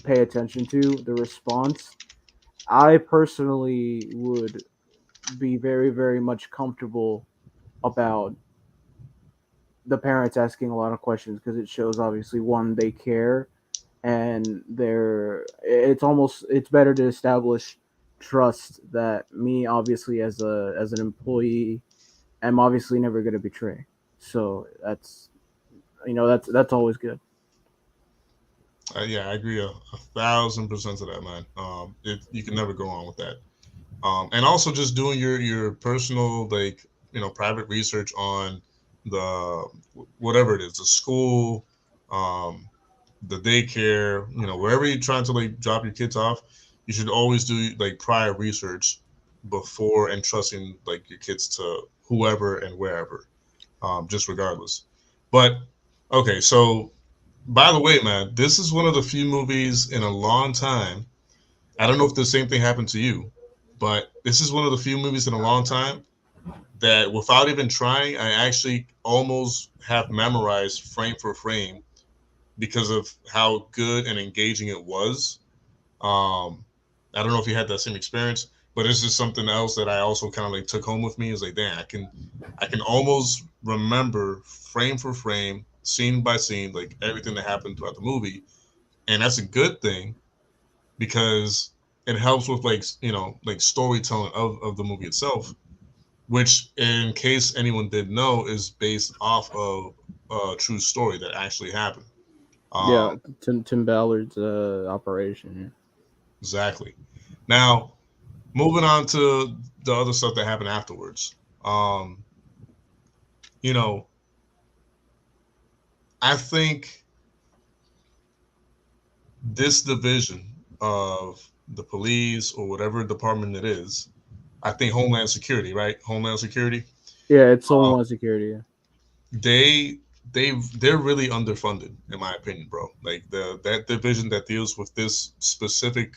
pay attention to the response. I personally would be very much comfortable about the parents asking a lot of questions because it shows obviously one they care and they're it's better to establish trust that me obviously as an employee am obviously never going to betray. So that's that's always good. Yeah, I agree 1,000% to that, man. You can never go wrong with that. And also just doing your personal like private research on the whatever it is, the school, um, the daycare, wherever you're trying to like drop your kids off, you should always do like prior research before entrusting like your kids to whoever and wherever, just regardless. But okay, so by the way, man, this is one of the few movies in a long time. I don't know if the same thing happened to you, but this is one of the few movies in a long time that without even trying, I actually almost have memorized frame for frame because of how good and engaging it was. I don't know if you had that same experience, but it's just something else that I also kind of like took home with me. Is like, damn, I can almost remember frame for frame, scene by scene, like everything that happened throughout the movie, and that's a good thing because it helps with like like storytelling of the movie itself, which in case anyone didn't know is based off of a true story that actually happened. Yeah, Um, Tim Ballard's operation. exactly. Now moving on to the other stuff that happened afterwards. Um, you know, I think this division of the police or whatever department it is, I think Homeland Security, right? Homeland Security. Yeah, it's Uh, Homeland Security. Yeah. they they're really underfunded in my opinion, bro. Like that division that deals with this specific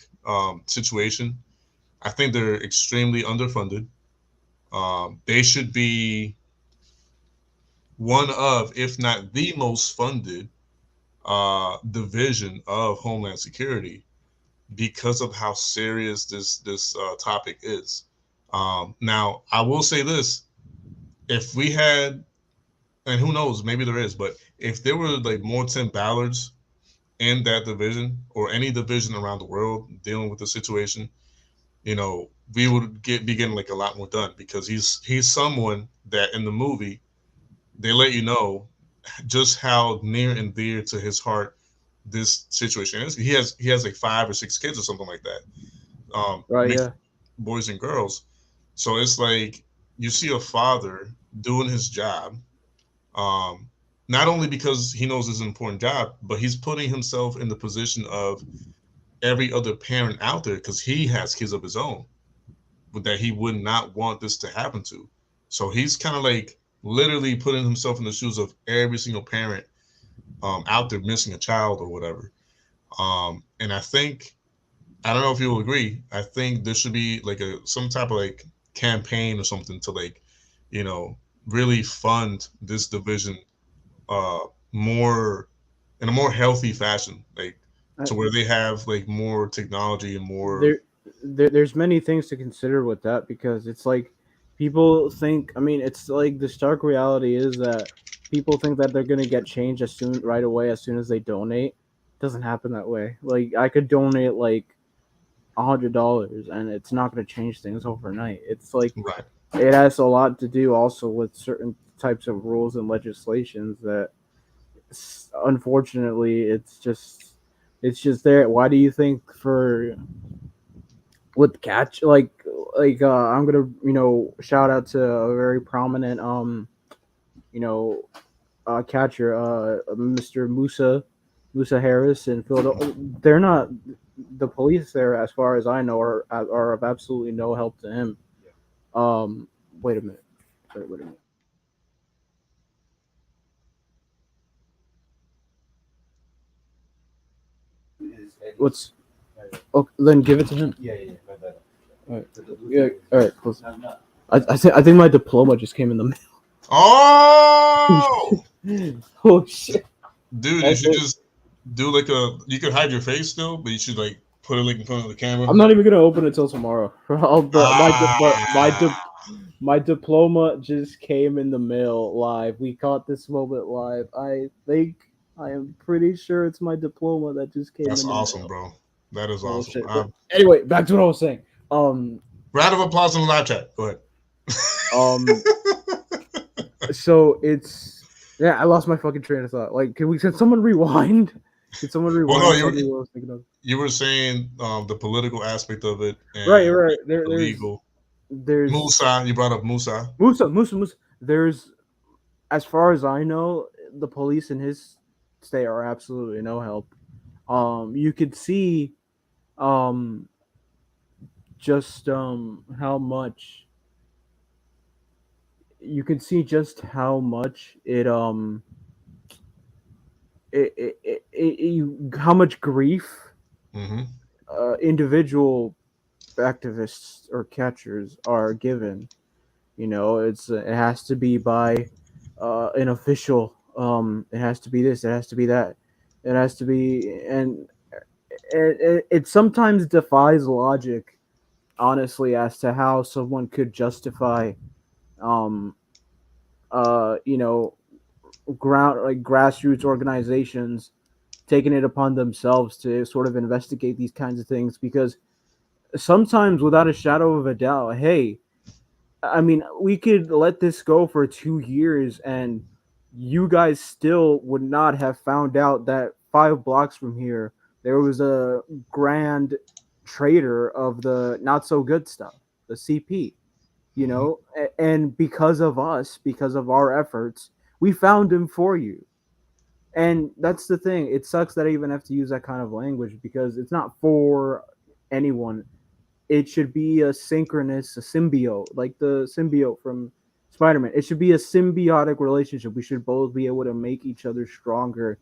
situation, I think they're extremely underfunded. They should be one of, if not the most funded division of Homeland Security because of how serious this topic is. Now, I will say this: if we had, and who knows, maybe there is, but if there were like more Tim Ballards in that division or any division around the world dealing with the situation, we would be getting like a lot more done because he's someone that in the movie they let you know just how near and dear to his heart this situation is. He has like 5 or 6 kids or something like that, Right. mixed Yeah. boys and girls. So it's like you see a father doing his job, um, not only because he knows it's an important job, but he's putting himself in the position of every other parent out there because he has kids of his own that he would not want this to happen to. So he's kind of like literally putting himself in the shoes of every single parent out there missing a child or whatever. And I don't know if you'll agree. I think there should be like some type of like campaign or something to like, you know, really fund this division uh more in a more healthy fashion, like I, to where they have like more technology and more. there, there's many things to consider with that because it's like people think. I mean, it's like the stark reality is that people think that they're gonna get change right away as soon as they donate. It doesn't happen that way. Like I could donate like $100 and it's not gonna change things overnight. It's like Right. it has a lot to do also with certain types of rules and legislations that unfortunately it's just there. Why do you think for with catch I'm gonna shout out to a very prominent you know catcher Mr. Musa Harris in Philadelphia. They're not the police there, as far as I know, are of absolutely no help to him. Um, wait a minute. Wait a minute. What's Oh, then give it to him. All right. Yeah. All right. Close. I think my diploma just came in the Oh, mail. Oh shit. dude, you should just do like a. You could hide your face still, but you should like put it like in front of the camera. I'm not even gonna open it till tomorrow. Ah, My diploma just came in the mail live. We caught this moment live. I am pretty sure it's my diploma that just came that's in the awesome, mail. bro. That is Oh awesome. shit. But anyway, back to what I was saying. Um Round of applause in the live chat. Go ahead. um so it's yeah, I lost my fucking train of thought. Like can someone rewind? Can someone Well, rewind no, and tell me what I was thinking of? you were saying the political aspect of it Right, and right. the legal. There's Musa, you brought up Musa. Musa. There's as far as I know, the police in his state are absolutely no help. You could see, um, just how much you could see just how much how much grief Mm-hmm. individual activists or catchers are given. It has to be by an official. It has to be this. It has to be that. It has to be, and it sometimes defies logic, honestly, as to how someone could justify, um, uh, you know, grassroots organizations taking it upon themselves to sort of investigate these kinds of things because sometimes, without a shadow of a doubt, hey, I mean, we could let this go for 2 years and you guys still would not have found out that 5 blocks from here there was a grand trader of the not so good stuff, the CP, Mm-hmm. and because of us, because of our efforts, we found him for you. And that's the thing. It sucks that I even have to use that kind of language because it's not for anyone. It should be a synchronous, a symbiote, like the symbiote from Spider-Man. It should be a symbiotic relationship. We should both be able to make each other stronger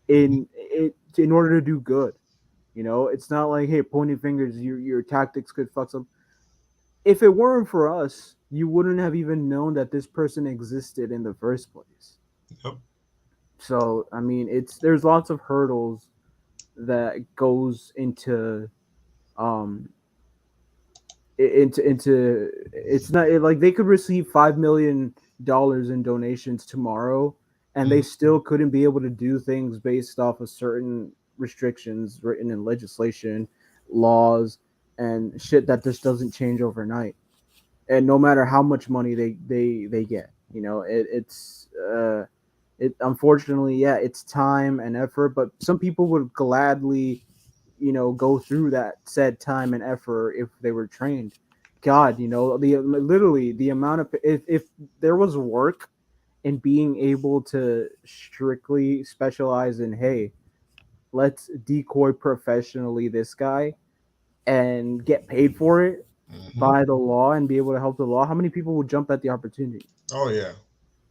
in order to do good. It's not like, hey, pointing fingers, your tactics could fuck some. If it weren't for us, you wouldn't have even known that this person existed in the first place. Yep. So I mean, there's lots of hurdles that goes um into it's not like they could receive $5 million in donations tomorrow and they Mm-hmm. still couldn't be able to do things based off of certain restrictions written in legislation, laws, and shit that just doesn't change overnight. And no matter how much money they get, it unfortunately, yeah, it's time and effort, but some people would gladly go through that said time and effort if they were trained. God, the literally the amount of if there was work in being able to strictly specialize in, hey, let's decoy professionally this guy and get paid for it Mm-hmm. by the law and be able to help the law, how many people would jump at the opportunity? Oh yeah,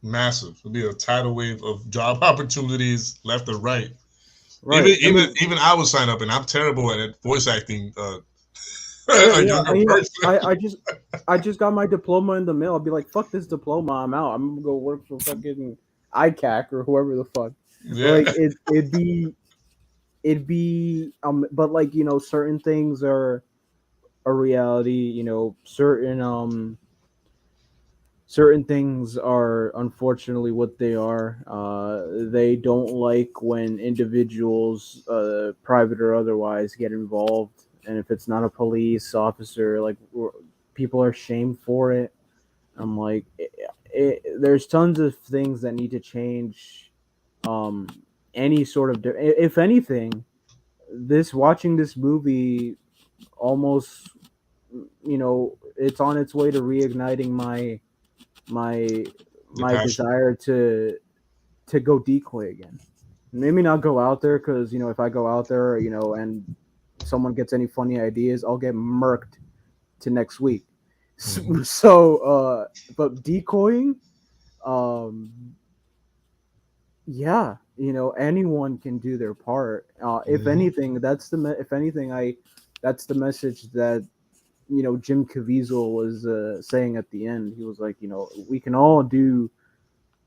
massive. It'll be a tidal wave of job opportunities left and right. Even Right. even even I would sign up, and I'm terrible at it, voice acting. Yeah, A yeah. younger person. I just got my diploma in the mail. I'll be like, fuck this diploma, I'm out. I'm gonna go work for fucking ICAC or whoever the fuck. Yeah. Like it'd be but like, certain things are a reality, certain certain things are unfortunately what they are. They don't like when individuals, private or otherwise, get involved, and if it's not a police officer, like people are shamed for it. I'm like, there's tons of things that need to change. Um, any sort of, if anything, this watching this movie almost, it's on its way to reigniting my The my passion. desire to go decoy again. Maybe not go out there because if I go out there, and someone gets any funny ideas, I'll get murked to next week. Hmm. But decoying, um, yeah, anyone can do their part. If Hmm. anything, if anything, that's the message that Jim Caviezel was saying at the end. He was like, we can all do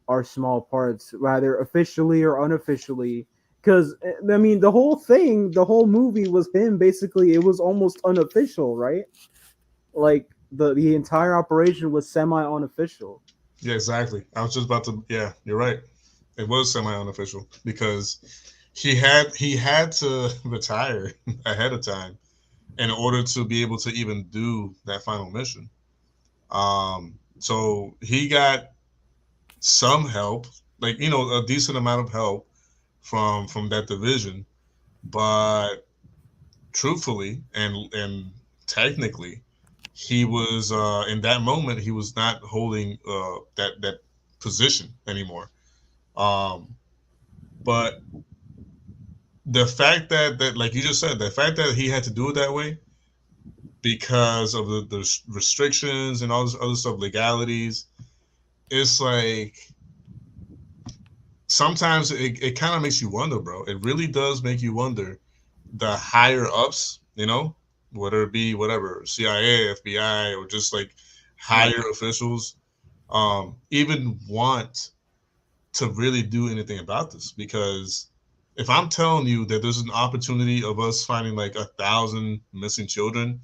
our small parts, rather officially or unofficially. Because I mean, the whole movie was him. Basically, it was almost unofficial, right? Like the entire operation was semi unofficial. Yeah, exactly. I was just about to. Yeah, you're right. It was semi unofficial because he had to retire ahead of time in order to be able to even do that final mission. So he got some help, like a decent amount of help from that division, but truthfully and technically, he was in that moment he was not holding that position anymore. Um, but the fact that like you just said, the fact that he had to do it that way because of the restrictions and all this other stuff, legalities, it's like sometimes it kind of makes you wonder, bro. It really does make you wonder the higher ups, whether it be whatever CIA, FBI, or just like Right. higher officials, even want to really do anything about this. Because if I'm telling you that there's an opportunity of us finding like 1,000 missing children,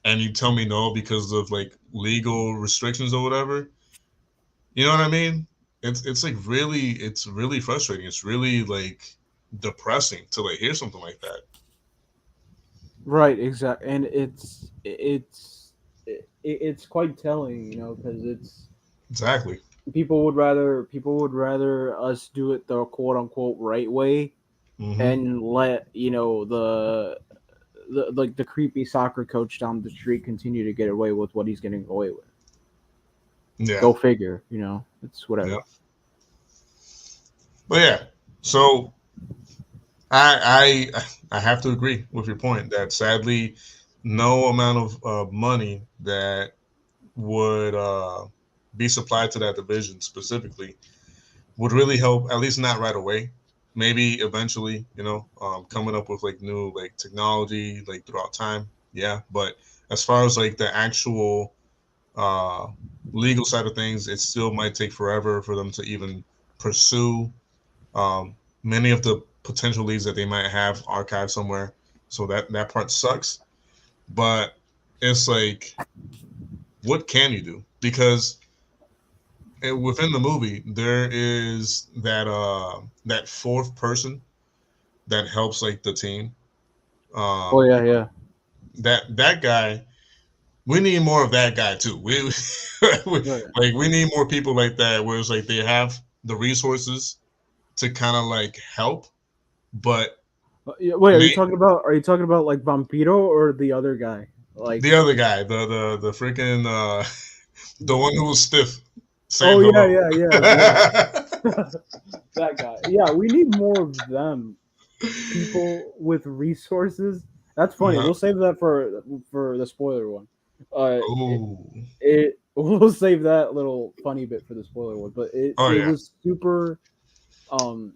and you tell me no because of like legal restrictions or whatever, you know what I mean? It's like it's really frustrating. It's really like depressing to like hear something like that. Right, exactly, and it's quite telling, because it's Exactly. people would rather us do it the quote unquote right way Hmm. and let the like the creepy soccer coach down the street continue to get away with what he's getting away with. Yeah. Go figure, it's Yeah. whatever. But yeah. So I have to agree with your point that sadly, no amount of money that would be supplied to that division specifically would really help. At least not right away. Maybe eventually, coming up with like new like technology like throughout time. Yeah, but as far as like the actual uh, legal side of things, it still might take forever for them to even pursue many of the potential leads that they might have archived somewhere. So that part sucks. But it's like, what can you do? Because within the movie, there is that fourth person that helps like the team. Oh Um, yeah, yeah. that guy, we need more of that guy too. We Right. like we need more people like that, where it's like they have the resources to kind of like help, but Yeah, wait, may are you talking about like Vampiro or the other guy? Like, the other guy, the freaking the one who was stiff, saying oh yeah, hello. yeah, yeah, yeah. That guy. Yeah, we need more of them. People with resources. That's funny. Uh-huh. We'll save that for the spoiler one. It, Oh, it we'll save that little funny bit for the spoiler one. But oh it yeah. was super. Um,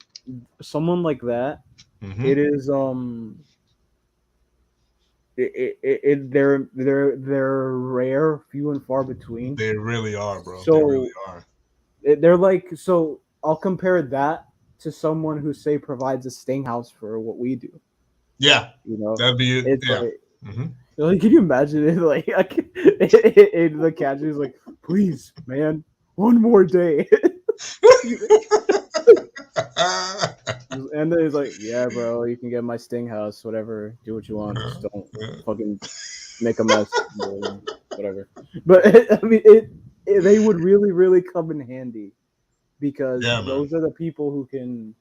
someone like that. Hmm. It is they're rare, few and far between. They really are, bro. They really So are. they're like, so I'll compare that to someone who say provides a sting house for what we do. Yeah, You know, that'd be it. it's Yeah. like, Hmm. can you imagine it? Like, the catcher is like, please, man, one more day. And then he's like, yeah, bro, you can get my sting house, whatever, do what you want, Yeah, just don't yeah. fucking make a mess, whatever. But I mean, they would really, really come in handy because Yeah, man. those are the people who can,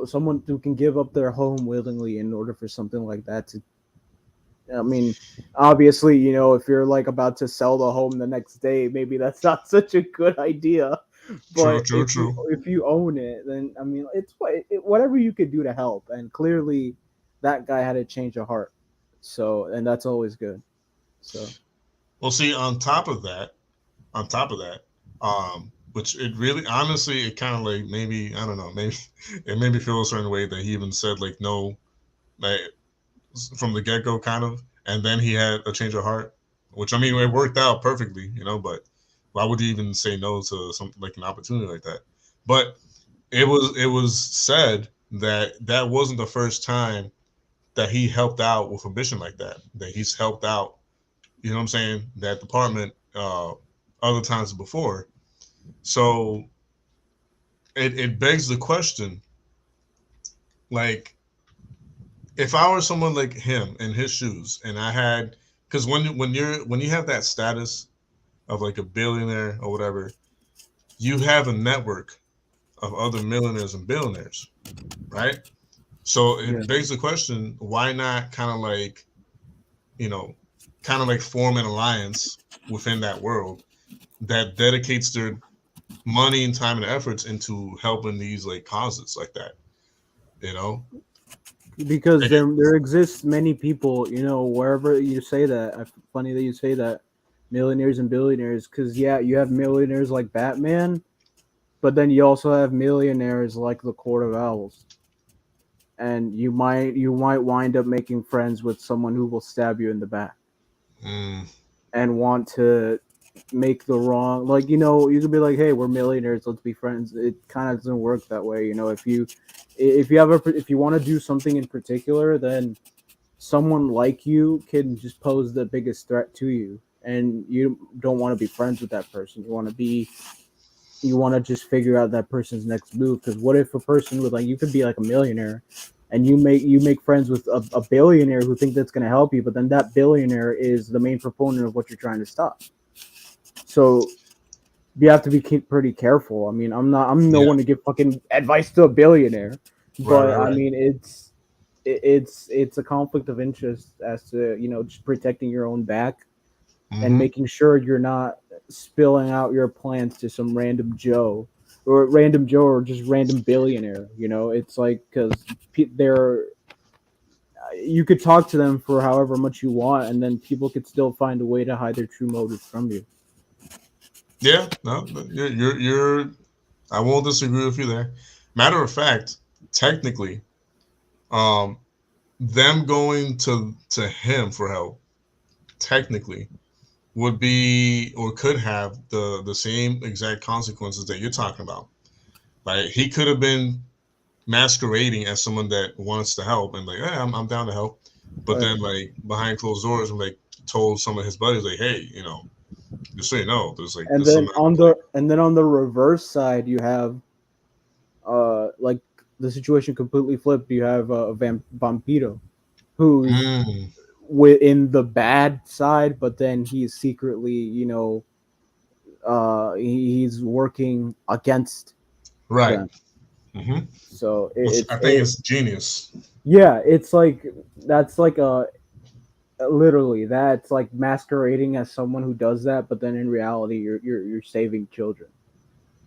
someone who can give up their home willingly in order for something like that to. I mean, obviously, if you're like about to sell the home the next day, maybe that's not such a good idea. True, But true, true. if you own it, then I mean, whatever you could do to help. And clearly, that guy had a change of heart. So, and that's always good. So, Well, see, on top of that, which it really, honestly, it kind of like maybe I don't know, maybe it made me feel a certain way that he even said like no, like from the get go, kind of, and then he had a change of heart, which I mean, it worked out perfectly, But why would you even say no to something like an opportunity like that? But it was said that that wasn't the first time that he helped out with a mission like that. That he's helped out, you know what I'm saying? That department other times before. So it begs the question, like, if I were someone like him in his shoes, and I had, because when you have that status of like a billionaire or whatever, you have a network of other millionaires and billionaires, right? So yeah. it begs the question, why not kind of like, you know, kind of like form an alliance within that world that dedicates their money and time and efforts into helping these like causes like that, you know? Because Like, there exists many people, wherever you say that. Funny that you say that, millionaires and billionaires. Because yeah, you have millionaires like Batman, but then you also have millionaires like the Court of Owls, and you might wind up making friends with someone who will stab you in the back mm, and want to make the wrong, like, you could be like, hey, we're millionaires, let's be friends. It kind of doesn't work that way. If you want to do something in particular, then someone like you can just pose the biggest threat to you, and you don't want to be friends with that person. You want to just figure out that person's next move. Because what if a person with, like, you could be like a millionaire, and you make friends with a billionaire who think that's going to help you, but then that billionaire is the main proponent of what you're trying to stop. So you have to be pretty careful. I mean, I'm no yeah, one to give fucking advice to a billionaire, right, but right, I right. mean, it's a conflict of interest as to, just protecting your own back and Mm-hmm. making sure you're not spilling out your plans to some random Joe, or just random billionaire. It's like, because they're you could talk to them for however much you want, and then people could still find a way to hide their true motives from you. Yeah, no, you're. I won't disagree with you there. Matter of fact, technically, um, them going to him for help technically would be or could have the same exact consequences that you're talking about. Like he could have been masquerading as someone that wants to help and like, yeah, I'm down to help, but Right. then like behind closed doors and like told some of his buddies like, hey, just so you know, And there's then something on like, the reverse side, you have, like, the situation completely flipped. You have, Vampiro, who's mm, in the bad side, but then he's secretly, he's working against right. them. Mm-hmm. So Which it's I think it is genius. yeah, it's like, that's like a literally, that's like masquerading as someone who does that, but then in reality, you're saving children.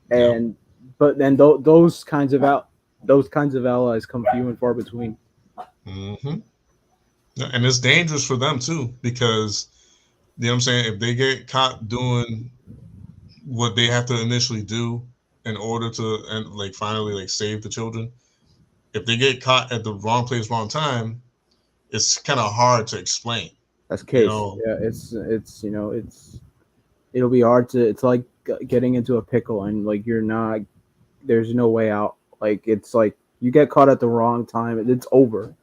Yeah. And but then those kinds of allies come few and far between. Mm-hmm. And it's dangerous for them too because you know what I'm saying. If they get caught doing what they have to initially do in order to and like finally like save the children, if they get caught at the wrong place, wrong time, it's kind of hard to explain. That's You case. know. Yeah, it'll be hard to. It's like getting into a pickle, and like you're not. There's no way out. Like, it's like you get caught at the wrong time, and it's over.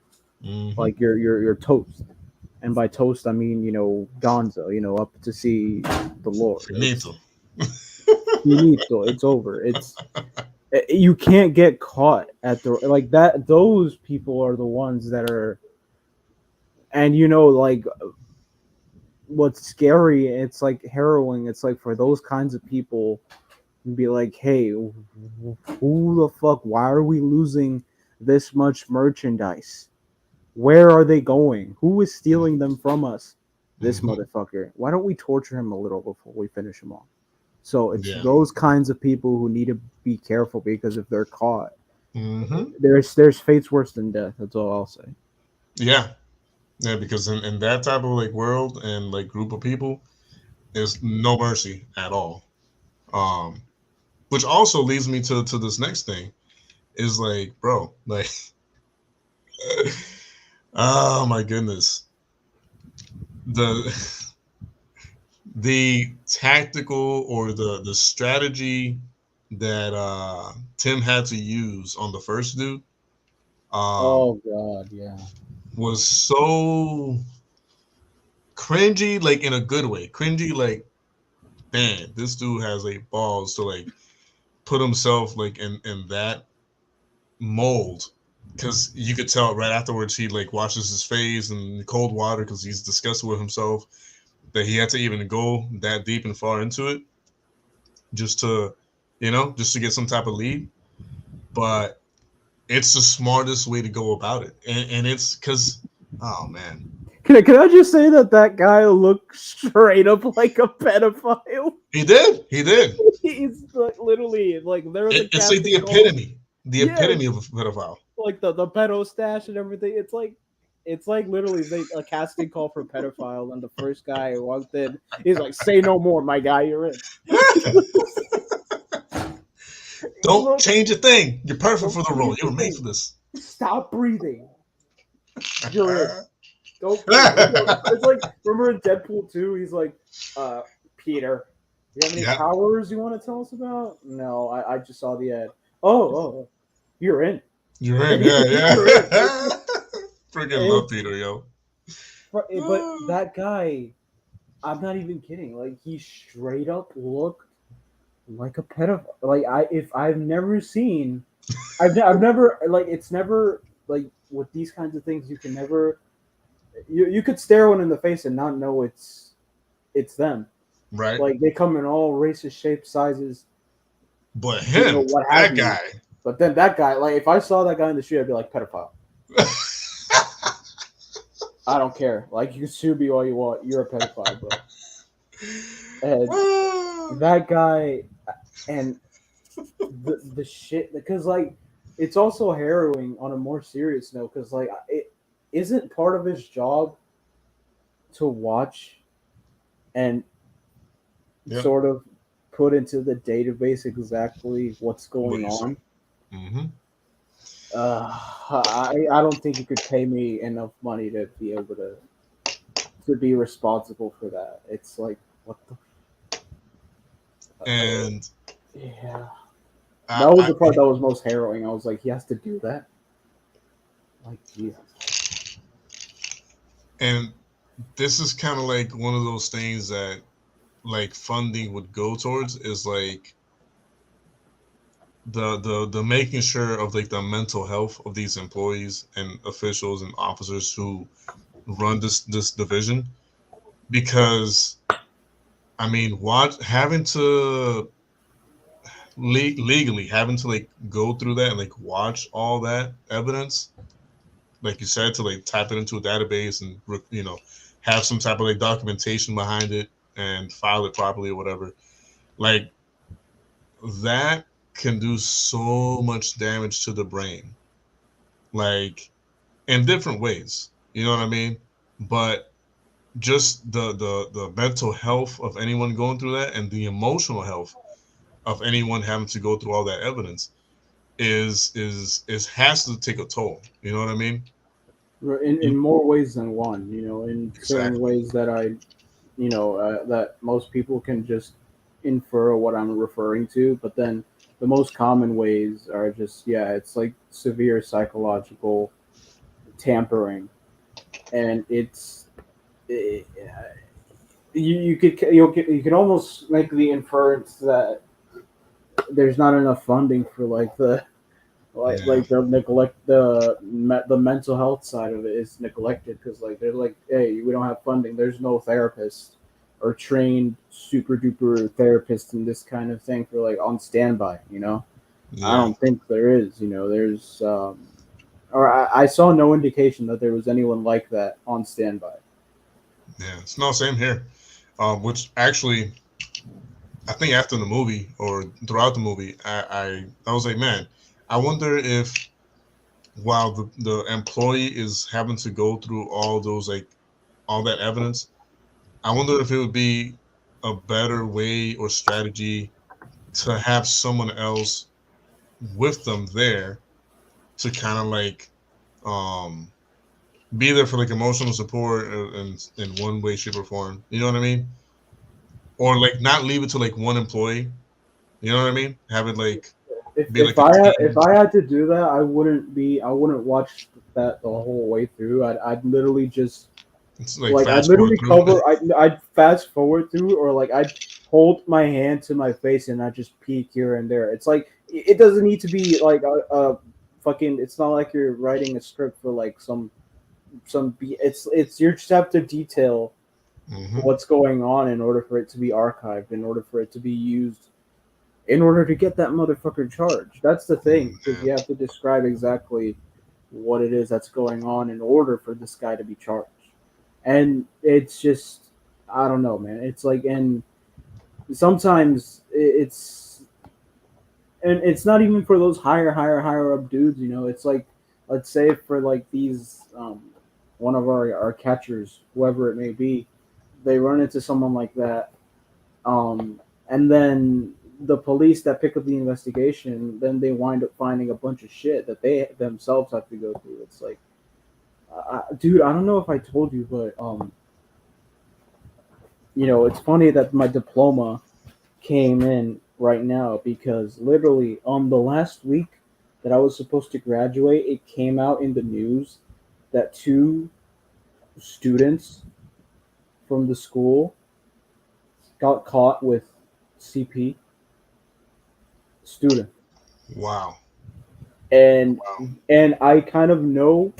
Hmm. Like you're toast. and by toast I mean Gonzo, up to see the Lord. It's Finito. finito. It's over. It's you can't get caught at the like that. Those people are the ones that are, and like what's scary. It's like harrowing. It's like for those kinds of people, be like, hey, who the fuck? Why are we losing this much merchandise? Where are they going? Who is stealing them from us? This Hmm. motherfucker. Why don't we torture him a little before we finish him off? So it's Yeah. those kinds of people who need to be careful because if they're caught, Hmm. there's fates worse than death. That's all I'll say. Yeah. Yeah, because in that type of like world and like group of people, there's no mercy at all. Um, which also leads me to this next thing is like, bro, like, oh my goodness, the the tactical or the strategy that Tim had to use on the first dude um, Oh God, yeah. was so cringy, like in a good way. Cringy, like, man, this dude has like balls to like put himself like in that mold because you could tell right afterwards he like washes his face in cold water because he's disgusted with himself that he had to even go that deep and far into it just to just to get some type of lead. But it's the smartest way to go about it, and it's because oh man, Can I just say that guy looks straight up like a pedophile? he did. He's like, literally like there was a It's like casting call. the Yeah, epitome of a pedophile. like the pedo stash and everything. It's like literally a casting call for pedophile, and the first guy who walked in, he's like, "Say no more, my guy, you're in." He Don't looks, change a thing. You're perfect don't for the role. change You the were made for thing. this. Stop breathing. You're in. Don't breathe. It's like remember in Deadpool 2, he's like, Peter, do you have any Yeah, powers you want to tell us about? No, I just saw the ad. Oh, you're in. you're in. Yeah, You're in. yeah. Freaking love It's, Peter, yo. but that guy, I'm not even kidding. Like he straight up looked like a pedophile. Like if I've never seen, I've never like it's never like with these kinds of things you can never you could stare one in the face and not know it's them. Right, Like they come in all races, shapes, sizes, but him, what have that you. guy. But then that guy, like if I saw that guy in the street, I'd be like pedophile. I don't care. Like you can sue me all you want. You're a pedophile, bro. And that guy, and the shit because like it's also harrowing on a more serious note because like it isn't part of his job to watch and Yeah, sort of put into the database exactly what's what going you say? on. Mm-hmm. I don't think you could pay me enough money to be able to be responsible for that. It's like what the And yeah. I, That was I the part that was most harrowing. I was like, he has to do that. Like Jesus. and this is kind of like one of those things that like funding would go towards is like the making sure of like the mental health of these employees and officials and officers who run this division because I mean what having to legally having to like go through that and like watch all that evidence like you said to like type it into a database and have some type of like documentation behind it and file it properly or whatever like that can do so much damage to the brain like in different ways. You know what I mean? But just the mental health of anyone going through that and the emotional health of anyone having to go through all that evidence is has to take a toll. You know what I mean? In You, more ways than one, in certain exactly. ways that that most people can just infer what I'm referring to, but then the most common ways are just yeah, it's like severe psychological tampering, and it's eh, you can almost make the inference that there's not enough funding for like the Yeah, the neglect the mental health side of it is neglected because like they're like, hey, we don't have funding. There's no therapist or trained super duper therapist in this kind of thing for like on standby. I yeah, don't think there is. There's or I saw no indication that there was anyone like that on standby. yeah. It's no same here. Which actually, I think after the movie or throughout the movie, I was like, man, I wonder if while the employee is having to go through all those like all that evidence, I wonder if it would be a better way or strategy to have someone else with them there to kind of like um be there for like emotional support in one way, shape, or form. You know what I mean? Or like not leave it to like one employee. You know what I mean? Have it like If be like a if team. I had to do that, I wouldn't watch that the whole way through. I'd literally just It's like like I'd fast forward literally through. I'd fast forward through, or like I'd hold my hand to my face and I just peek here and there. It's like it doesn't need to be like a fucking. It's not like you're writing a script for like it's you just have to detail Hmm. what's going on in order for it to be archived, in order for it to be used, in order to get that motherfucker charged. That's the thing, because Yeah, you have to describe exactly what it is that's going on in order for this guy to be charged. And it's just, I don't know, man. It's like, and sometimes and it's not even for those higher up dudes. It's like, let's say for like these, one of our catchers, whoever it may be, they run into someone like that, and then the police that pick up the investigation, then they wind up finding a bunch of shit that they themselves have to go through. It's like, dude, I don't know if I told you, but it's funny that my diploma came in right now because literally on the last week that I was supposed to graduate, it came out in the news that two students from the school got caught with CP student, wow, and wow. I kind of know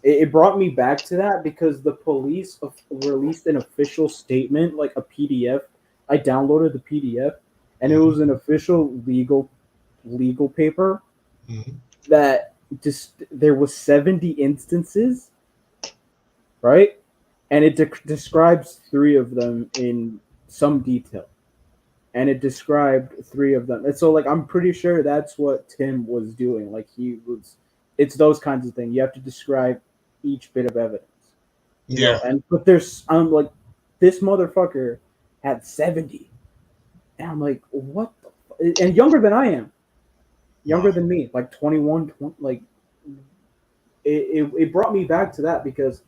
it brought me back to that because the police released an official statement, like a PDF. I downloaded the PDF, and it was Hmm. an official legal paper Hmm. that just there was 70 instances, right? And it describes three of them in some detail, and it described three of them. And so, like, I'm pretty sure that's what Tim was doing. Like, he was. It's those kinds of things. You have to describe each bit of evidence. Yeah, And but there's I'm like, this motherfucker had 70, and I'm like, what and younger than I am, wow. younger than me, like 21, 20, like it brought me back to that because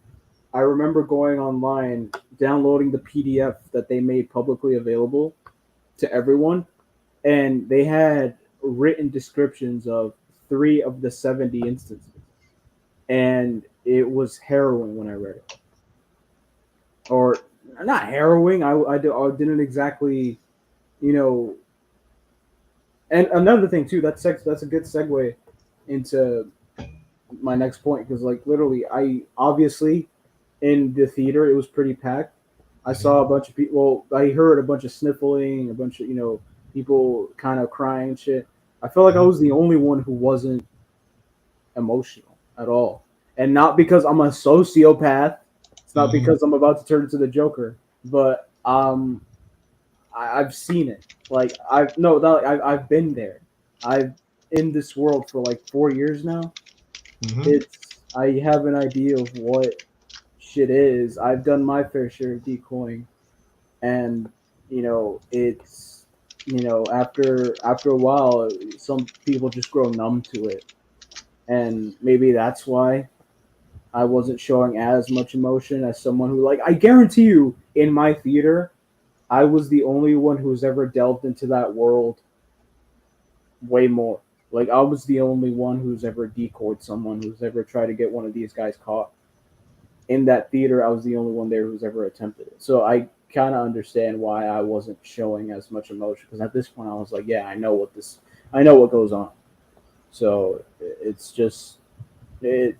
I remember going online, downloading the PDF that they made publicly available to everyone, and they had written descriptions of three of the 70 instances, and it was harrowing when I read it. Or not harrowing, I didn't exactly, you know. And another thing too, that's a good segue into my next point because like literally, I obviously in the theater it was pretty packed. I saw Hmm. a bunch of people. Well, I heard a bunch of sniffling, a bunch of people kind of crying and shit. I felt like I Hmm. was the only one who wasn't emotional at all, and not because I'm a sociopath. It's not Hmm. because I'm about to turn into the Joker, but I've seen it. Like I've no, not, I've been there. I've in this world for like 4 years now. Hmm. It's I have an idea of what shit is. I've done my fair share of decoying, and it's after a while, some people just grow numb to it, and maybe that's why I wasn't showing as much emotion as someone who, like, I guarantee you in my theater I was the only one who's ever delved into that world way more. Like I was the only one who's ever decoyed someone, who's ever tried to get one of these guys caught. in that theater, I was the only one there who's ever attempted it. So I kind of understand why I wasn't showing as much emotion because at this point I was like, yeah, I know what goes on. So it's just it,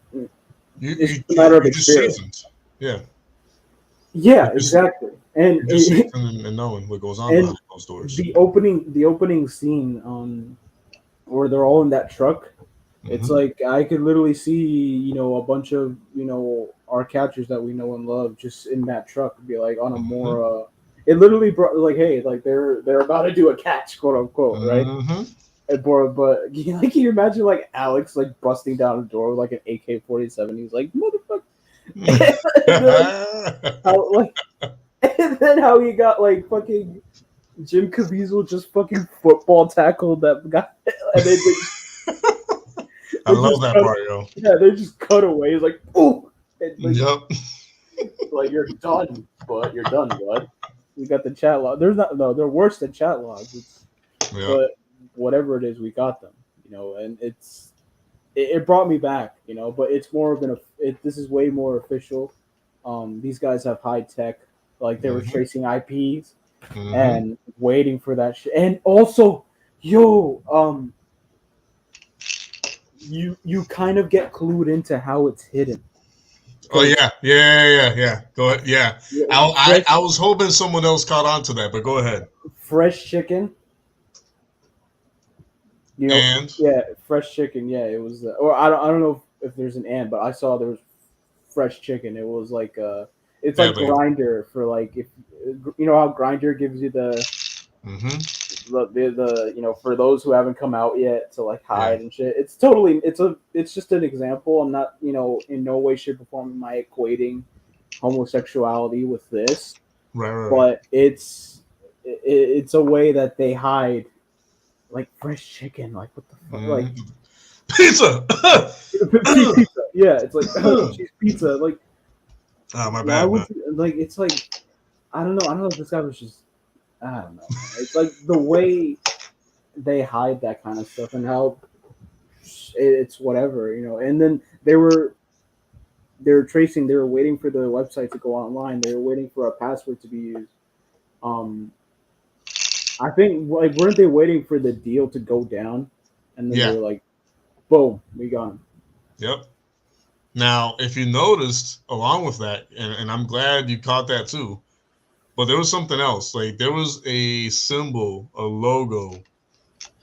it's just a matter of You're just experience. seasoned. Yeah, Yeah, exactly. you're just seasoned and knowing what goes on behind And those doors. the opening scene where they're all in that truck, it's Hmm. like I could literally see a bunch of our catchers that we know and love just in that truck, be like on a Hmm. more it literally brought like, hey, like they're about to do a catch, quote unquote, right? Hmm. But like, can you imagine like Alex like busting down a door with like an AK-47? He's like, motherfucker. And then how like and then how he got like fucking Jim Caviezel just fucking football tackled that guy, and then I they love just that cut, part, yo. yeah, they just cut away. It's like, ooh, and Yep. like you're done, but you're done, bud. We got the chat log. There's not no, they're worse than chat logs. Yep. But whatever it is, we got them, and it brought me back, but it's more of this is way more official. These guys have high tech, like they were Hmm. tracing IPs Hmm. and waiting for that shit. And also, yo, you kind of get clued into how it's hidden Oh because yeah, yeah. Go ahead. Yeah, fresh I was hoping someone else caught on to that, but go ahead. fresh chicken, And yeah, fresh chicken, yeah, it was, or I don't know if there's an and, but I saw there was fresh chicken. It was like it's yeah, like Grinder for like if how Grinder gives you hmm the for those who haven't come out yet to like yeah, hide and shit. It's just an example. I'm not in no way shape or form am I equating homosexuality with this, right. but it's a way that they hide like fresh chicken. Like what the fuck? Like Mm. Pizza. pizza. Yeah, it's like cheese pizza. Like Ah, my why bad, would man. you like? It's like I don't know. I don't know if this guy was just I don't know, man. It's like the way they hide that kind of stuff and how it's whatever, And then they were tracing. They were waiting for the website to go online. They were waiting for a password to be used. Um, I think like weren't they waiting for the deal to go down, and then they Yeah, were like, "Boom, we got him." yep. Now, if you noticed, along with that, and I'm glad you caught that too, but there was something else. Like there was a symbol, a logo,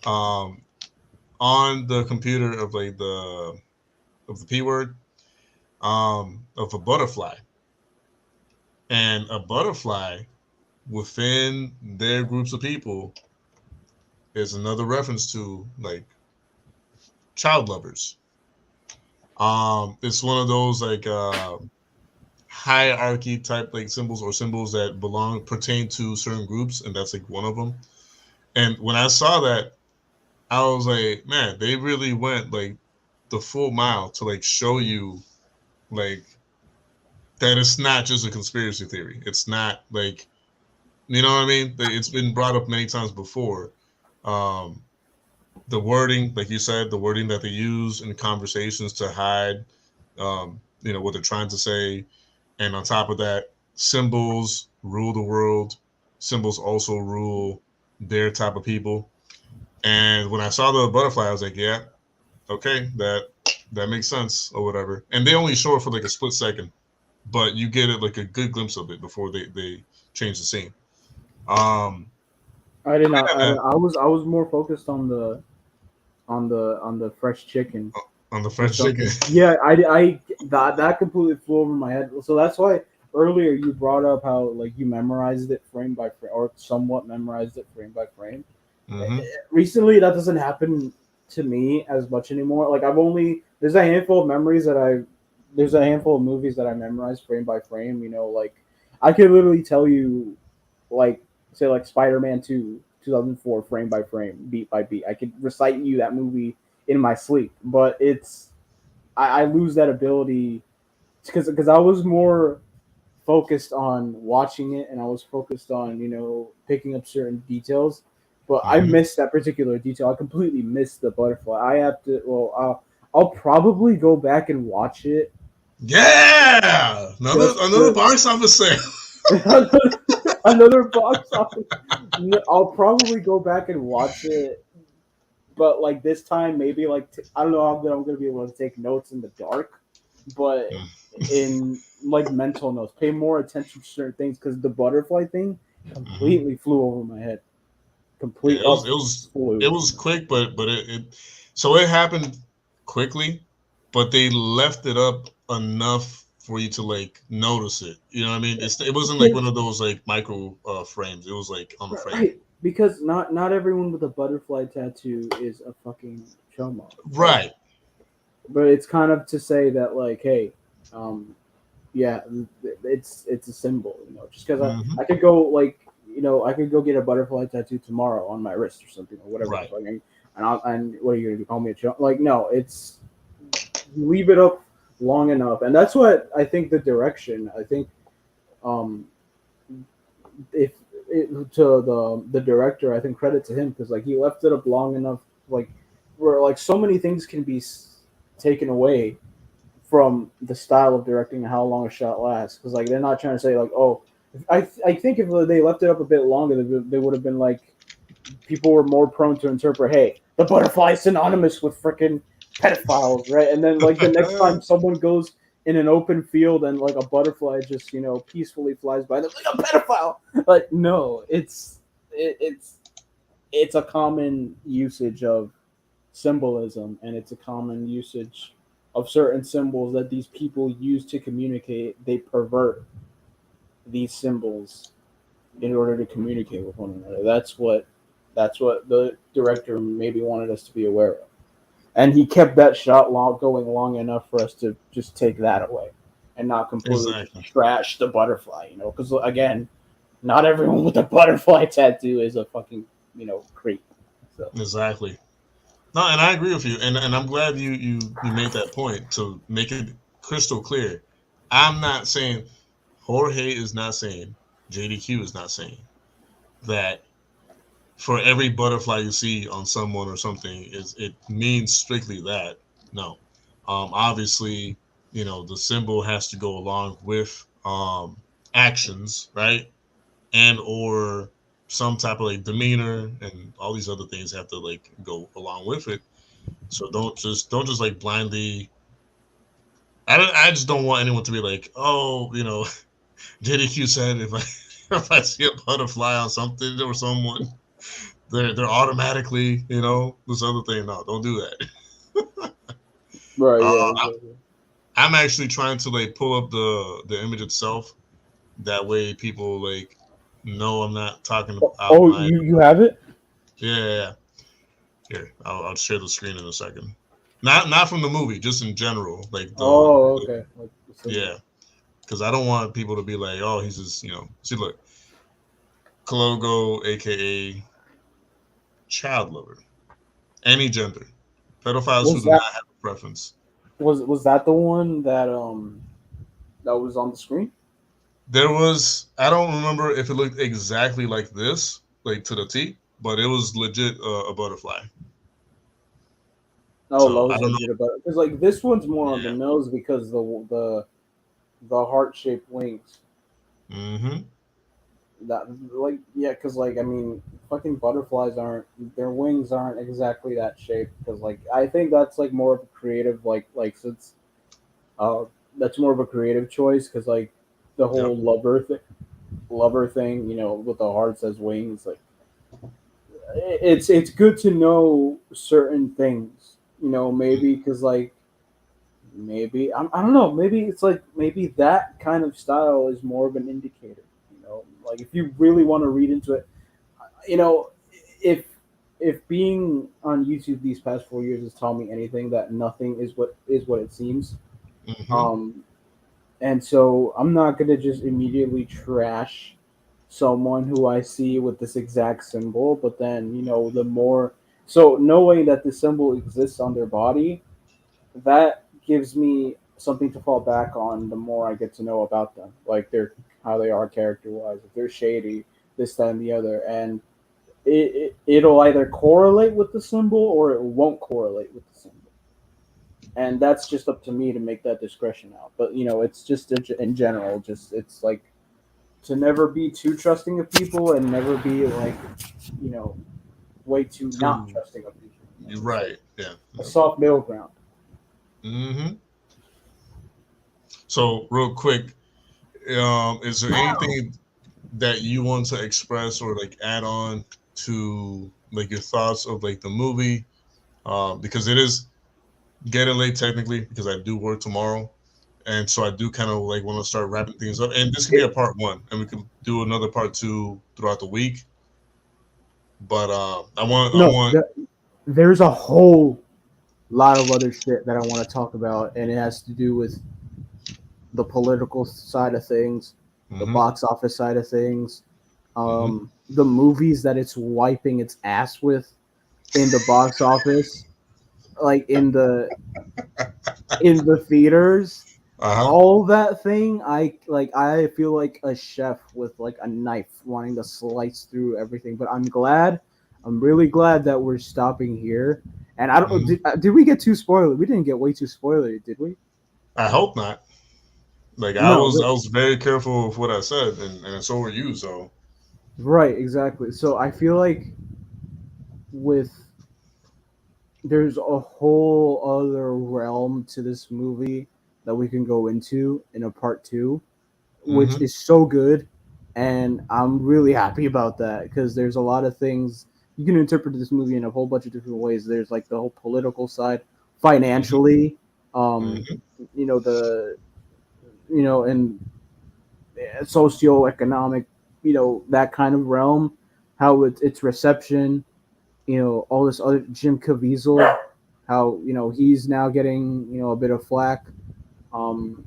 um, on the computer of like the P word, of a butterfly, and a butterfly within their groups of people is another reference to like child lovers. It's one of those like hierarchy type like symbols or symbols that belong pertain to certain groups, and that's like one of them. And when I saw that, I was like, man, they really went like the full mile to like show you like that it's not just a conspiracy theory. It's not like you know what I mean. It's been brought up many times before. Um, the wording, like you said, the wording that they use in conversations to hide, what they're trying to say, and on top of that, symbols rule the world. Symbols also rule their type of people. And when I saw the butterfly, I was like, yeah, okay, that makes sense or whatever. And they only show it for like a split second, but you get it like a good glimpse of it before they change the scene. Um, I did not. yeah, man, I was more focused on the fresh chicken on the for fresh some chicken. reason. Yeah, that completely flew over my head. So that's why earlier you brought up how like you memorized it frame by frame or somewhat memorized it frame by frame. Hmm. Recently, that doesn't happen to me as much anymore. Like there's a handful of movies that I memorized frame by frame. Like I could literally tell you, like say like Spider-Man 2, 2004, frame by frame, beat by beat. I could recite you that movie in my sleep, but I lose that ability because I was more focused on watching it and I was focused on picking up certain details, but I Hmm. missed that particular detail. I completely missed the butterfly. I have to. Well, I'll probably go back and watch it Yeah, Just another box office sale. another box office. I'll probably go back and watch it, but like this time, maybe like I don't know how good I'm gonna be able to take notes in the dark, but in like mental notes, pay more attention to certain things because the butterfly thing Mhm. completely flew over my head. Yeah, Complete up it flew. was quick, but so it happened quickly, but they left it up enough for you to like notice it. You know what I mean? It wasn't like Because one of those like micro frames. It was like on the frame. right, because not everyone with a butterfly tattoo is a fucking chomo, right? Right. But it's kind of to say that like, hey, um, yeah, it's a symbol, you know. Just because Hmm. I could go like, you know, I could go get a butterfly tattoo tomorrow on my wrist or something or whatever the Right. fuck. And what are you gonna do? Call me a chump? Like, no, it's leave it up long enough, and that's what I think. The direction I think, um, if to the director, I think credit to him because like he left it up long enough, like where like so many things can be taken away from the style of directing and how long a shot lasts. Because like they're not trying to say like, oh, I think if they left it up a bit longer, they would have been like people were more prone to interpret, hey, the butterfly is synonymous with freaking pedophiles, right? And then like the next time someone goes in an open field and like a butterfly just peacefully flies by them like a pedophile. Like no, it's a common usage of symbolism, and it's a common usage of certain symbols that these people use to communicate. They pervert these symbols in order to communicate with one another. That's what the director maybe wanted us to be aware of, and he kept that shot going long enough for us to just take that away and not completely just Exactly. trash the butterfly. Because again, not everyone with a butterfly tattoo is a fucking creep. So Exactly. No, and I agree with you, and I'm glad you made that point to make it crystal clear. I'm not saying Jorge is not saying JDQ is not saying that for every butterfly you see on someone or something is it means strictly that. No, obviously, the symbol has to go along with actions, right, and or some type of like demeanor and all these other things have to like go along with it. So don't just like blindly. I just don't want anyone to be like, oh, JDQ said if I if I see a butterfly on something or someone, they're automatically, this other thing. No, don't do that. right, yeah, Uh, exactly. I'm actually trying to like pull up the image itself. That way, people like know I'm not talking out Oh, my. you have it? Yeah, yeah, yeah. Here, I'll share the screen in a second. Not from the movie, just in general, like Oh, okay. Like the symbol. yeah, because I don't want people to be like, oh, he's just See, look, Kalogo, aka child lover, any gender, pedophiles who Was do that not have a preference. was that the one that was on the screen? There was I don't remember if it looked exactly like this, like to the T, but it was legit a butterfly. No, that So I was don't know. legit about because like this one's more on the Yeah. nose because the heart shaped wings. Mm-hmm. That like yeah, because like I mean, fucking butterflies aren't their wings aren't exactly that shape because like I think that's like more of a creative like since uh that's more of a creative choice because like the Yep. whole lover thing with the hearts as wings like it's good to know certain things, maybe because like maybe I don't know, maybe it's like maybe that kind of style is more of an indicator, like if you really want to read into it, you know if if being on YouTube these past 4 years has taught me anything, that nothing is what it seems. Mm-hmm. um and so I'm not gonna just immediately trash someone who I see with this exact symbol. But then, the more so knowing that the symbol exists on their body, that gives me something to fall back on. The more I get to know about them, like their how they are character wise, if they're shady, this, that, and the other, and it'll either correlate with the symbol or it won't correlate with the symbol. and that's just up to me to make that discretion out. But it's just in general, just it's like to never be too trusting of people and never be like you know way too not Too, trusting of people. you're It's like right. Yeah. a soft middle ground. Hmm. So real quick, is there anything that you want to express or like add on to like your thoughts of like the movie? Because it is getting late technically because I do work tomorrow, and so I do kind of like want to start wrapping things up. And this can be a part one, and we can do another part two throughout the week. But I No, want. there's a whole lot of other shit that I want to talk about, and it has to do with the political side of things, the Hmm. box office side of things, Hmm. the movies that it's wiping its ass with in the box office, like in the theaters, Uh huh. all that thing. I feel like a chef with like a knife wanting to slice through everything. But I'm really glad that we're stopping here. And I don't Hmm. did we get too spoiler? We didn't get way too spoilery, did we? I hope not. Like No, I was very careful with what I said, and so were you. So. right, exactly. So I feel like with there's a whole other realm to this movie that we can go into in a part two, which Hmm. is so good, and I'm really happy about that because there's a lot of things you can interpret this movie in a whole bunch of different ways. There's like the whole political side, Hmm. financially, um, Hmm. the and socioeconomic, that kind of realm, how its reception, all this other Jim Caviezel, how he's now getting a bit of flack, um,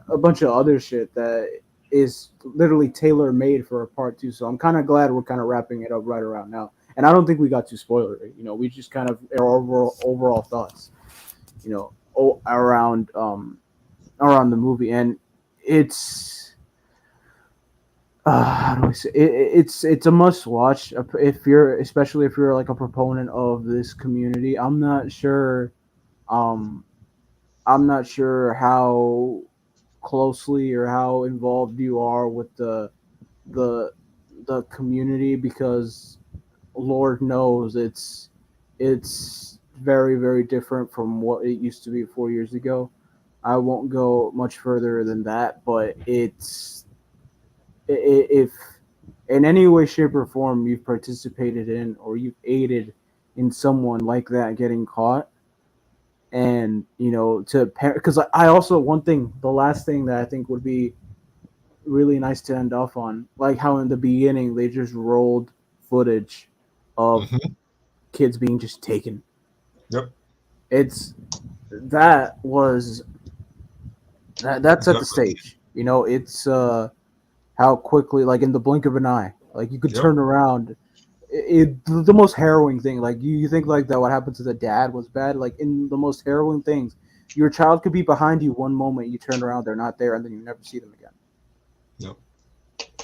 a bunch of other shit that is literally tailor made for a part two. So I'm kind of glad we're kind of wrapping it up right around now. And I don't think we got too spoilery. We just kind of our overall thoughts, around the movie, and it's how do I say it's a must watch if you're especially if you're like a proponent of this community. Um, I'm not sure how closely or how involved you are with the the community because Lord knows it's very very different from what it used to be 4 years ago. I won't go much further than that, but if in any way, shape, or form you've participated in or you've aided in someone like that getting caught, and to because I also one thing the last thing that I think would be really nice to end off on, like how in the beginning they just rolled footage of Hmm. kids being just taken. Yep. It's that was that set the Definitely. stage. It's how quickly, like in the blink of an eye, like you could Yep. turn around. The most harrowing thing, like you think like that what happened to the dad was bad, like in the most harrowing things, your child could be behind you one moment, you turn around, they're not there, and then you never see them again. Yep.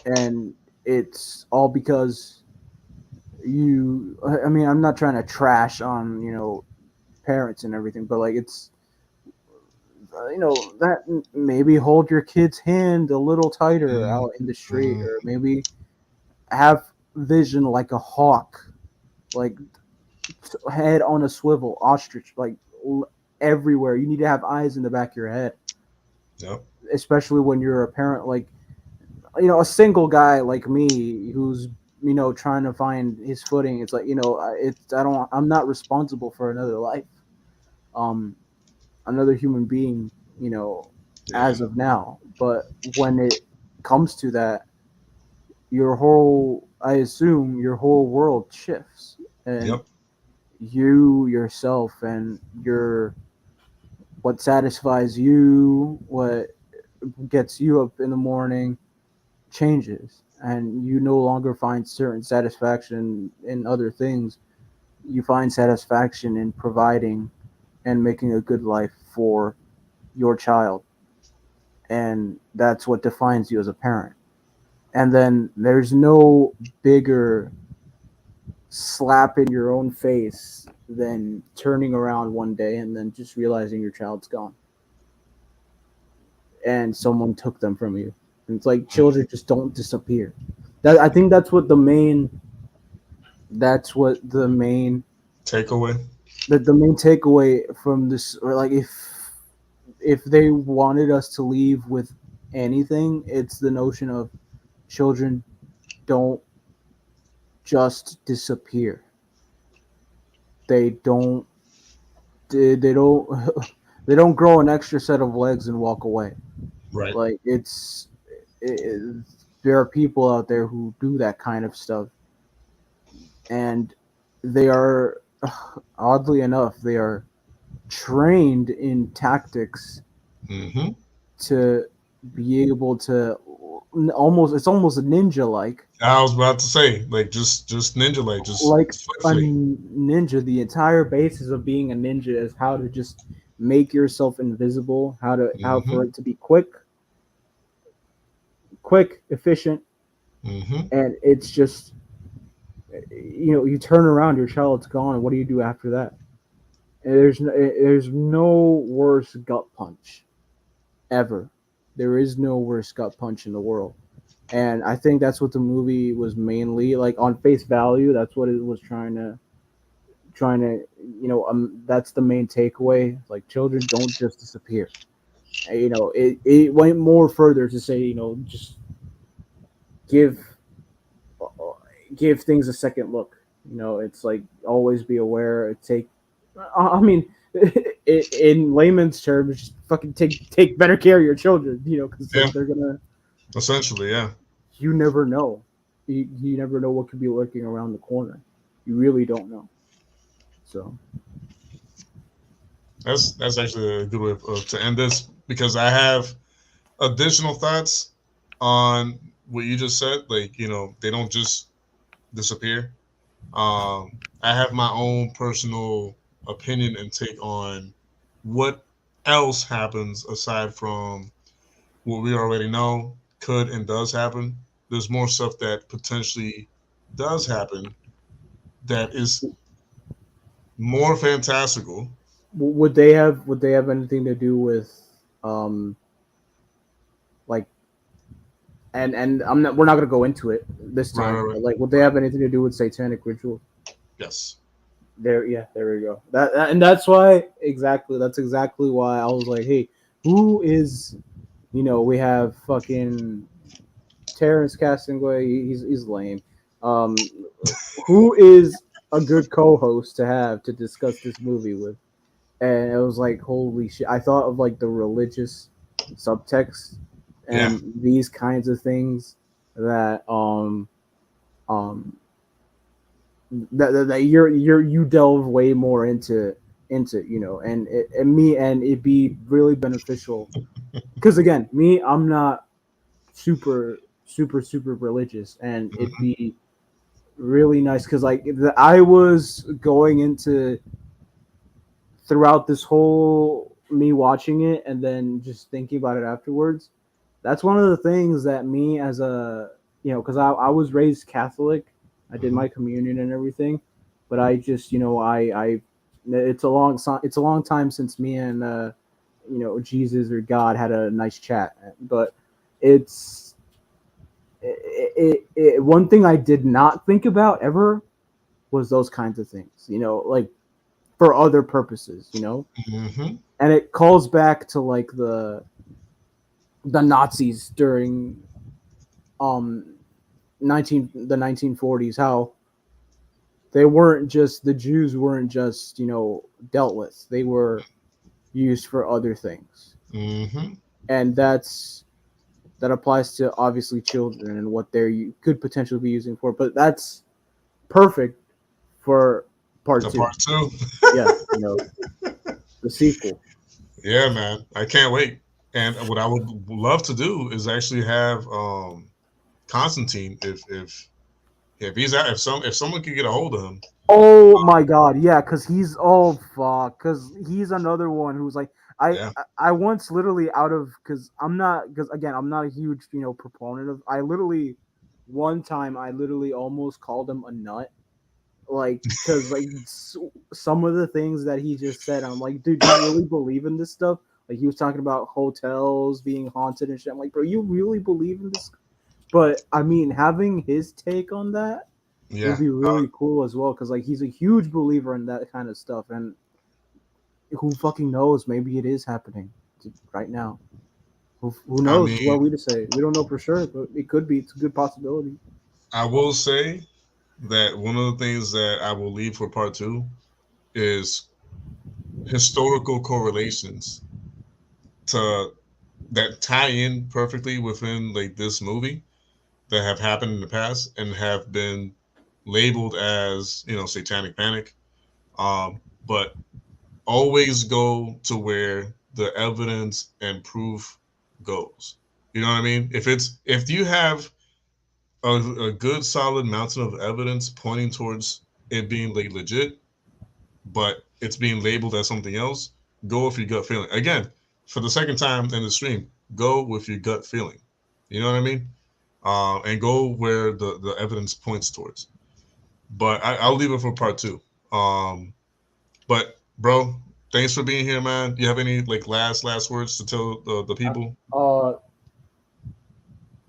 And it's all because I mean, I'm not trying to trash on parents and everything, but like it's that maybe hold your kid's hand a little tighter out in the street, Mm-hmm. or maybe have vision like a hawk, like head on a swivel, ostrich, like everywhere. You need to have eyes in the back of your head, Yep. especially when you're a parent. Like a single guy like me who's trying to find his footing. It's like I'm not responsible for another life, um, another human being. You know, Yeah. as of now, but when it comes to that, I assume your whole world shifts, and Yep. you yourself and your what satisfies you, what gets you up in the morning changes, and you no longer find certain satisfaction in other things. You find satisfaction in providing and making a good life for your child, and that's what defines you as a parent. And then there's no bigger slap in your own face than turning around one day and then just realizing your child's gone and someone took them from you. And it's like children just don't disappear. That I think that's what Takeaway. the main takeaway from this, or like if they wanted us to leave with anything, it's the notion of children don't just disappear. They don't they don't they don't grow an extra set of legs and walk away. Right. Like it, there are people out there who do that kind of stuff, and they are oddly enough they are trained in tactics Mm-hmm. to be able to almost it's almost ninja I was about to say, like, just ninja, just like a flee. ninja. The entire basis of being a ninja is how to just make yourself invisible, how Mm-hmm. for it to be efficient, Mm-hmm. and it's just you turn around, your child's gone, and what do you do after that? And there's no worse gut punch ever. There is no worse gut punch in the world. And I think that's what the movie was mainly like on face value. That's what it was trying to that's the main takeaway. Like children don't just disappear. And, it went more further to say just give give things a second look. It's like always be aware. I mean, in layman's terms, just fucking take better care of your children. Because Yeah. like they're gonna. Essentially, yeah. You never know. You never know what could be lurking around the corner. You really don't know. So That's actually a good way to end this because I have additional thoughts on what you just said. Like, they don't just disappear. I have my own personal opinion and take on what else happens aside from what we already know could and does happen. There's more stuff that potentially does happen that is more fantastical. would they have anything to do with um like and we're not gonna go into it this Right, right, time, right, but like would they right. have anything to do with satanic ritual? Yes. There we go. And that's exactly why I was like, hey, who is we have fucking Terrence Castingway. He's lame. Um, who is a good co-host to have to discuss this movie with? And it was like, holy shit! I thought of like the religious subtext Yeah. and these kinds of things that um that you delve way more into and it'd be really beneficial because again me I'm not super religious, and it'd Hmm. be really nice because like I was going into throughout this whole me watching it and then just thinking about it afterwards. That's one of the things that me as a because I was raised Catholic. I did Hmm. my communion and everything, but I just I it's a long time since me and Jesus or God had a nice chat, but it's one thing I did not think about ever was those kinds of things, like for other purposes, Hmm. and it calls back to like the Nazis during um 1940s, how the Jews weren't just dealt with, they were used for other things, Hmm. and that applies to obviously children and what they could potentially be using for, but that's perfect for part The two. part two. Yeah, the sequel. Yeah, man. I can't wait. And what I would love to do is actually have Constantine if he's out if someone could get a hold of him. Oh my god, yeah, because he's fuck, because he's another one who's like Yeah. I once literally out of because again I'm not a huge proponent of I literally one time I literally almost called him a nut like because like some of the things that he just said, I'm like, dude, do you really believe in this stuff? Like he was talking about hotels being haunted and shit. I'm like, bro, you really believe in this? But I mean, having his take on that would Yeah. be really cool as well because like he's a huge believer in that kind of stuff, and who fucking knows? Maybe it is happening right now. Who I knows? mean, Who are we to say? We don't know for sure, but it could be. It's a good possibility. I will say that one of the things that I will leave for part two is historical correlations to that tie in perfectly within like this movie that have happened in the past and have been labeled as satanic panic, but always go to where the evidence and proof goes. You know what I mean? If you have a good solid mountain of evidence pointing towards it being like legit, but it's being labeled as something else, go with your gut feeling. Again, for the second time in the stream, go with your gut feeling. You know what I mean? And go where the evidence points towards. But I'll leave it for part two. But bro, thanks for being here, man. Do you have any like last words to tell the people? Uh,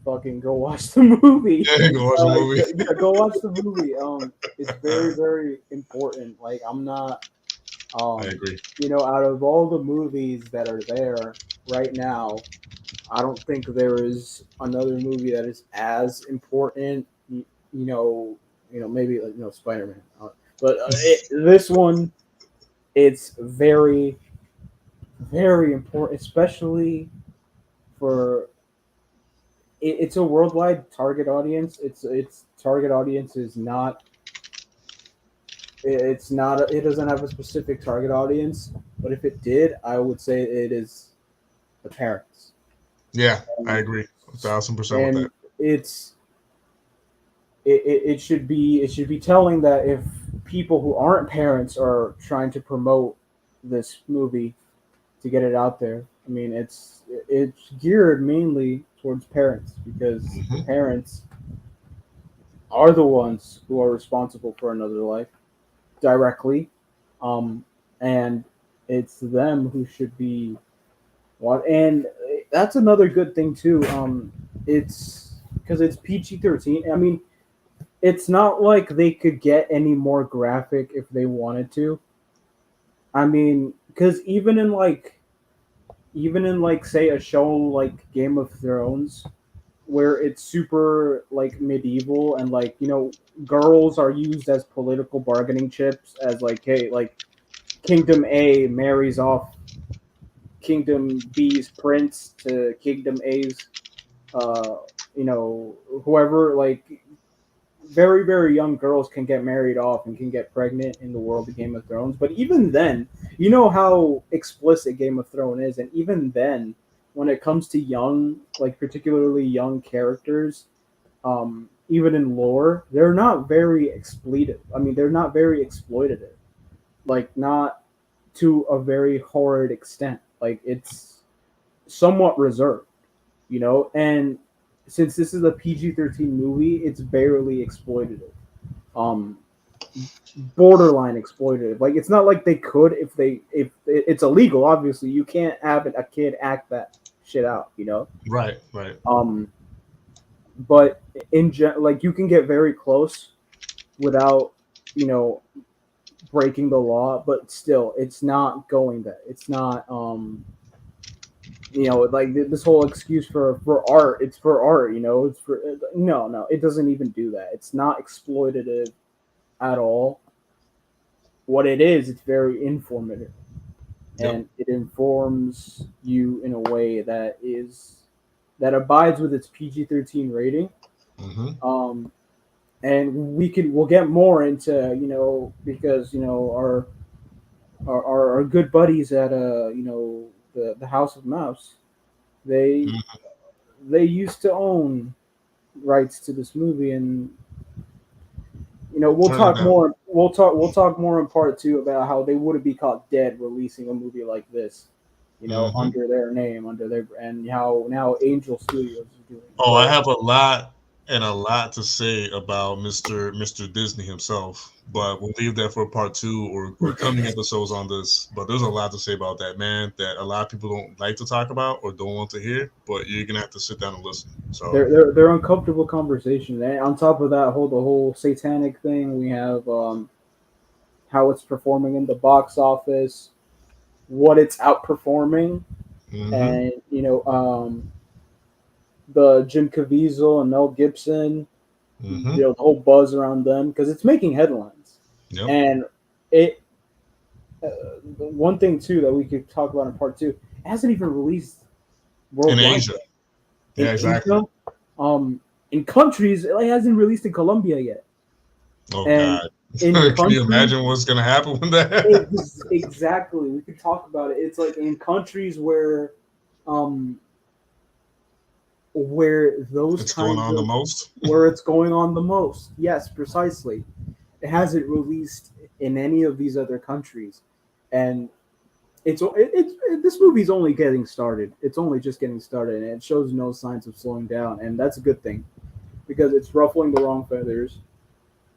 Fucking go watch the movie. Yeah, go watch the movie. Yeah, go watch the movie. It's very, very important. Like I'm not, I um, agree. out of all the movies that are there right now, I don't think there is another movie that is as important. Maybe like Spider Man, but this one, it's very, very important, especially for it's a worldwide target audience. Its target audience is not. It's not. It doesn't have a specific target audience. But if it did, I would say it is the parents. Yeah, I And, agree 1,000% with that. and it should be telling that if people who aren't parents are trying to promote this movie to get it out there. I mean, it's geared mainly towards parents because the Hmm. parents are the ones who are responsible for another life directly, um, and it's them who should be what. And that's another good thing too. It's because it's PG-13. I mean, it's not like they could get any more graphic if they wanted to. I mean, because even in like say a show like Game of Thrones, where it's super like medieval and like girls are used as political bargaining chips as like hey like Kingdom A marries off Kingdom B's prince to Kingdom A's uh whoever like very very young girls can get married off and can get pregnant in the world of Game of Thrones. But even then, you know how explicit Game of Thrones is, and even then, when it comes to young, like particularly young characters, even in lore, they're not very expletive. I mean, they're not very exploitative. Like not to a very horrid extent. Like it's somewhat reserved, and since this is a PG-13 movie, it's barely exploitative. Um, Borderline exploitative. Like it's not like they could if it's illegal. Obviously, you can't have a kid act that shit out. Right, right. Um, but like you can get very close without you know breaking the law, but still, it's not going there. It's not. Like this whole excuse for art. It's for art. It's for no. It doesn't even do that. It's not exploitative at all. What it is, it's very informative, Yep. and it informs you in a way that abides with its PG-13 rating. Hmm. Um, and we'll get more into because our good buddies at the House of Mouse, they they used to own rights to this movie, and we'll Turn it talk down. more. We'll talk more in part two about how they wouldn't be caught dead releasing a movie like this, Hmm. under their name, and how now Angel Studios is doing it. Oh, I But have a lot. and a lot to say about Mr. Disney himself. But we'll leave that for part two or coming episodes on this. But there's a lot to say about that man that a lot of people don't like to talk about or don't want to hear. But you're gonna have to sit down and listen. So They're uncomfortable conversations. And on top of that, whole the whole satanic thing, we have how it's performing in the box office, what it's outperforming, hmm and the Jim Caviezel and Mel Gibson, the whole buzz around them because it's making headlines. yep, And it one thing too that we could talk about in part two, it hasn't even released in worldwide Asia, yet. yeah, In exactly. Asia, in countries, it hasn't released in Colombia yet, Oh and God, in can you countries, imagine what's gonna happen with that? exactly, we could talk about it. It's like in countries um, where those It's going kinds on the of most. where it's going on the most. Yes, precisely. It hasn't released in any of these other countries, and this movie's only getting started. It's only just getting started, and it shows no signs of slowing down, and that's a good thing because it's ruffling the wrong feathers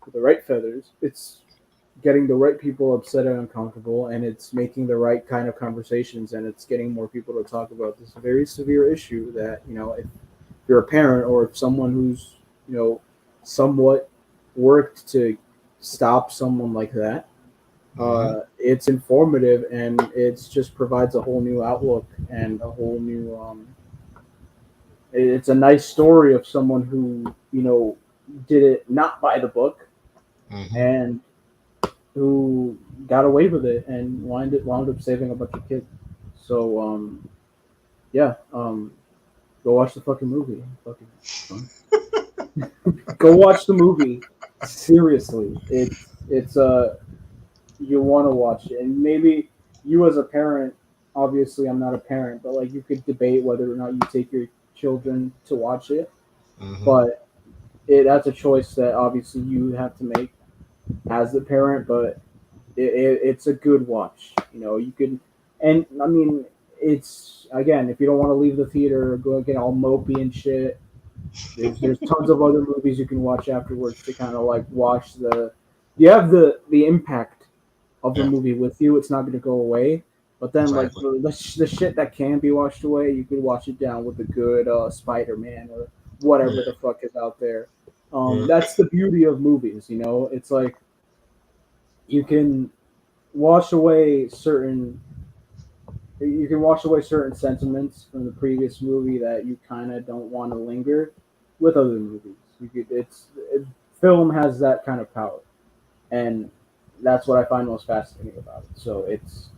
with the right feathers. It's getting the right people upset and uncomfortable, and it's making the right kind of conversations, and it's getting more people to talk about this very severe issue that if you're a parent or if someone who's somewhat worked to stop someone like that, hmm it's informative and it's just provides a whole new outlook and a whole new it's a nice story of someone who did it not by the book hmm and who got away with it and wound up saving a bunch of kids. So yeah, go watch the fucking movie. Fucking son. Go watch the movie. Seriously, it's you want to watch it, and maybe you as a parent. Obviously, I'm not a parent, but like you could debate whether or not you take your children to watch it. hmm But that's a choice that obviously you have to make as the parent. But it's a good watch. You could, and I mean, it's again, if you don't want to leave the theater, go get all mopey and shit. There's tons of other movies you can watch afterwards to kind of like watch the. You have the impact of the Yeah, movie with you. It's not going to go away. But then, like exactly. the shit that can be washed away, you can wash it down with a good Spider Man or whatever Yeah. the fuck is out there. Yeah. That's the beauty of movies. It's like you can wash away certain sentiments from the previous movie that you kind of don't want to linger with other movies. Film has that kind of power, and that's what I find most fascinating about it. So it's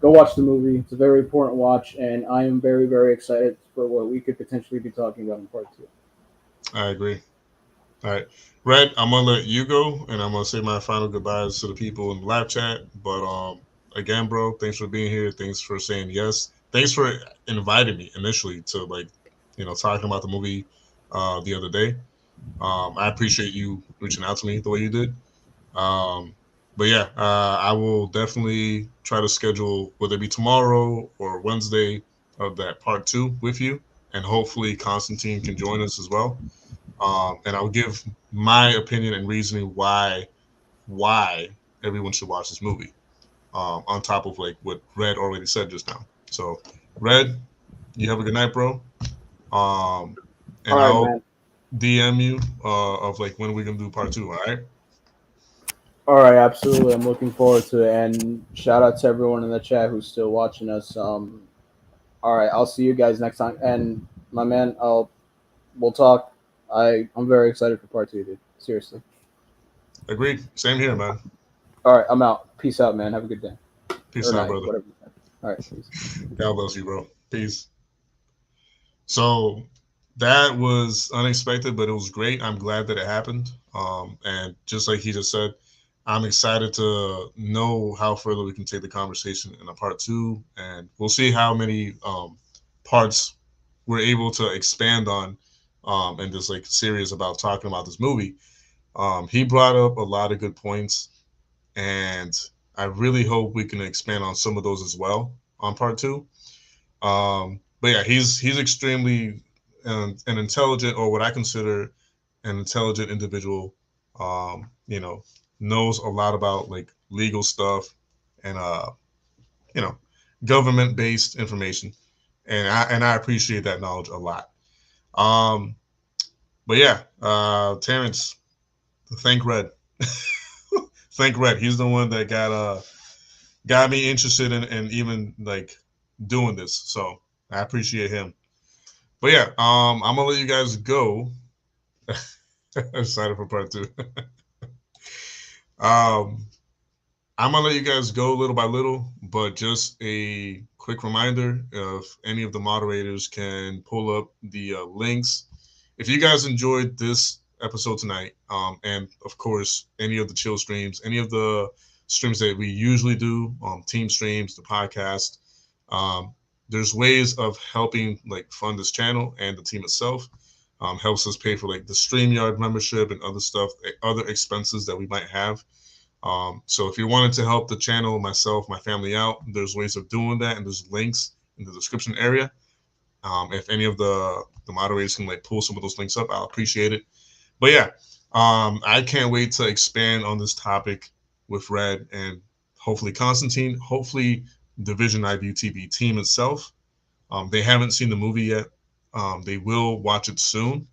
go watch the movie. It's a very important watch, and I am very very excited for what we could potentially be talking about in part two. I agree. All right, Red, I'm gonna let you go, and I'm gonna say my final goodbyes to the people in the live chat. But again, bro, thanks for being here. Thanks for saying yes. Thanks for inviting me initially to talking about the movie the other day. I appreciate you reaching out to me the way you did. Um, but yeah, I will definitely try to schedule whether it be tomorrow or Wednesday of that part two with you, and hopefully Constantine can join us as well. And I'll give my opinion and reasoning why everyone should watch this movie. On top of like what Red already said just now. So, Red, you have a good night, bro. Um, All and right, I'll man. DM you of like when we can do part two. All right. All right, absolutely. I'm looking forward to it, and shout out to everyone in the chat who's still watching us. All right, I'll see you guys next time. And my man, we'll talk. I'm very excited for part two, dude. Seriously. Agreed. Same here, man. All right, I'm out. Peace out, man. Have a good day Peace or out, night, brother. whatever. All right, peace. God bless you, bro. Peace. So that was unexpected, but it was great. I'm glad that it happened. And just like he just said, I'm excited to know how further we can take the conversation in a part two, and we'll see how many parts we're able to expand on in this like series about talking about this movie. He brought up a lot of good points, and I really hope we can expand on some of those as well on part two. But yeah, he's extremely an intelligent, or what I consider an intelligent individual. You know, knows a lot about like legal stuff and you know, government based information, and I appreciate that knowledge a lot. Um, but yeah, Terrence, thank Red, thank Red. He's the one that got me interested in even like doing this. So I appreciate him. But yeah, I'm gonna let you guys go. Excited for part two. um, I'm gonna let you guys go little by little, but just a quick reminder: if any of the moderators can pull up the links, if you guys enjoyed this episode tonight, and of course any of the chill streams, any of the streams that we usually do, team streams, the podcast, um, there's ways of helping like fund this channel and the team itself. Helps us pay for like the StreamYard membership and other stuff, other expenses that we might have. So if you wanted to help the channel, myself, my family out, there's ways of doing that, and there's links in the description area. If any of the moderators can like pull some of those links up, I'll appreciate it. But yeah, I can't wait to expand on this topic with Red and hopefully Constantine, hopefully the Vision IBU TV team itself. They haven't seen the movie yet. They will watch it soon.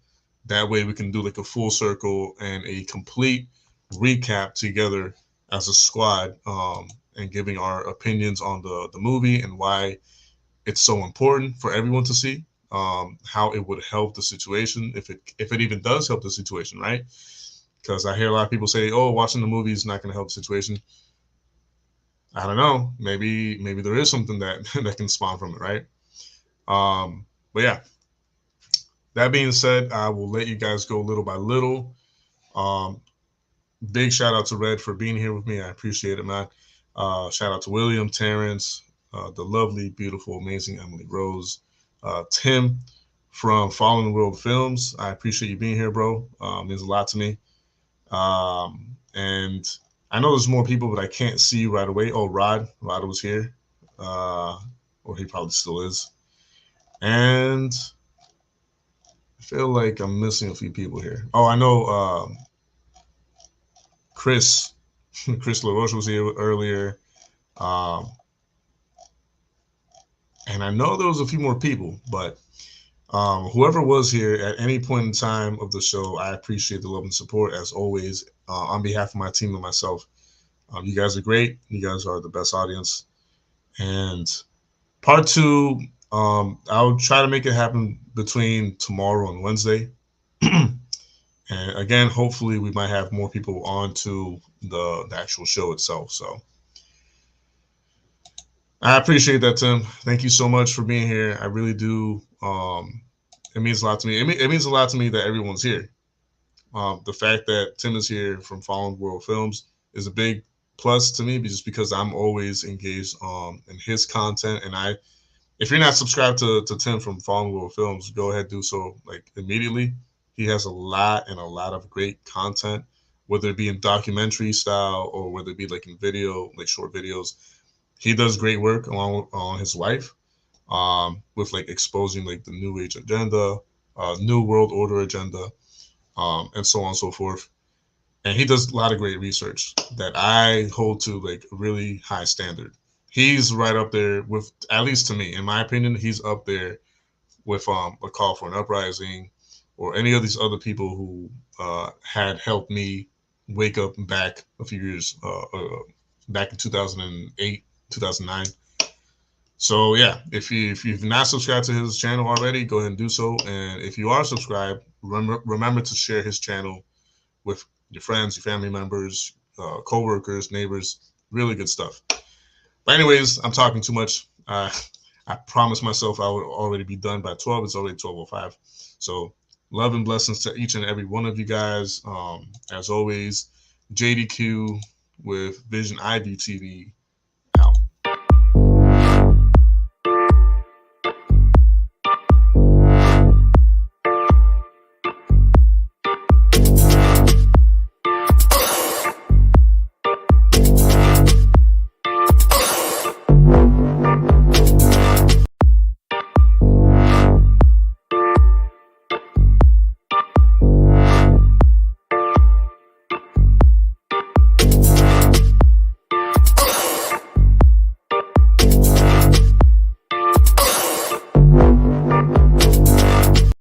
That way we can do like a full circle and a complete recap together as a squad, and giving our opinions on the movie and why it's so important for everyone to see, how it would help the situation if it even does help the situation, right? Because I hear a lot of people say, "Oh, watching the movie is not going to help the situation." I don't know. Maybe there is something that that can spawn from it, right? But yeah, that being said, I will let you guys go little by little. Um, Big shout out to Red for being here with me. I appreciate it, man. Shout out to William, Terrence, the lovely, beautiful, amazing Emily Rose, Tim from Following the World Films. I appreciate you being here, bro. Means a lot to me. And I know there's more people, but I can't see you right away. Oh, Rod was here, or he probably still is. And I feel like I'm missing a few people here. Oh, I know Chris. Chris LaRoche was here earlier. Um, and I know there was a few more people, but whoever was here at any point in time of the show, I appreciate the love and support as always. On behalf of my team and myself, you guys are great. You guys are the best audience. And part two, I'll try to make it happen between tomorrow and Wednesday. And again, hopefully, we might have more people on to the actual show itself. So I appreciate that, Tim. Thank you so much for being here. I really do. It means a lot to me. It means a lot to me that everyone's here. The fact that Tim is here from Following World Films is a big plus to me, just because I'm always engaged in his content. And if you're not subscribed to Tim from Following World Films, go ahead, do so like immediately. He has a lot of great content, whether it be in documentary style or whether it be like in video, like short videos. He does great work along on his wife, with like exposing like the New Age agenda, New World Order agenda, and so on and so forth. And he does a lot of great research that I hold to like a really high standard. He's right up there with, at least to me, in my opinion, he's up there with A Call for an Uprising, or any of these other people who had helped me wake up back a few years, back in 2008, 2009. So yeah, if you've not subscribed to his channel already, go ahead and do so. And if you are subscribed, remember to share his channel with your friends, your family members, co-workers, neighbors. Really good stuff. But anyways, I'm talking too much. I promised myself I would already be done by 12. It's already 12:05. So love and blessings to each and every one of you guys. As always, JDQ with Vision IBU TV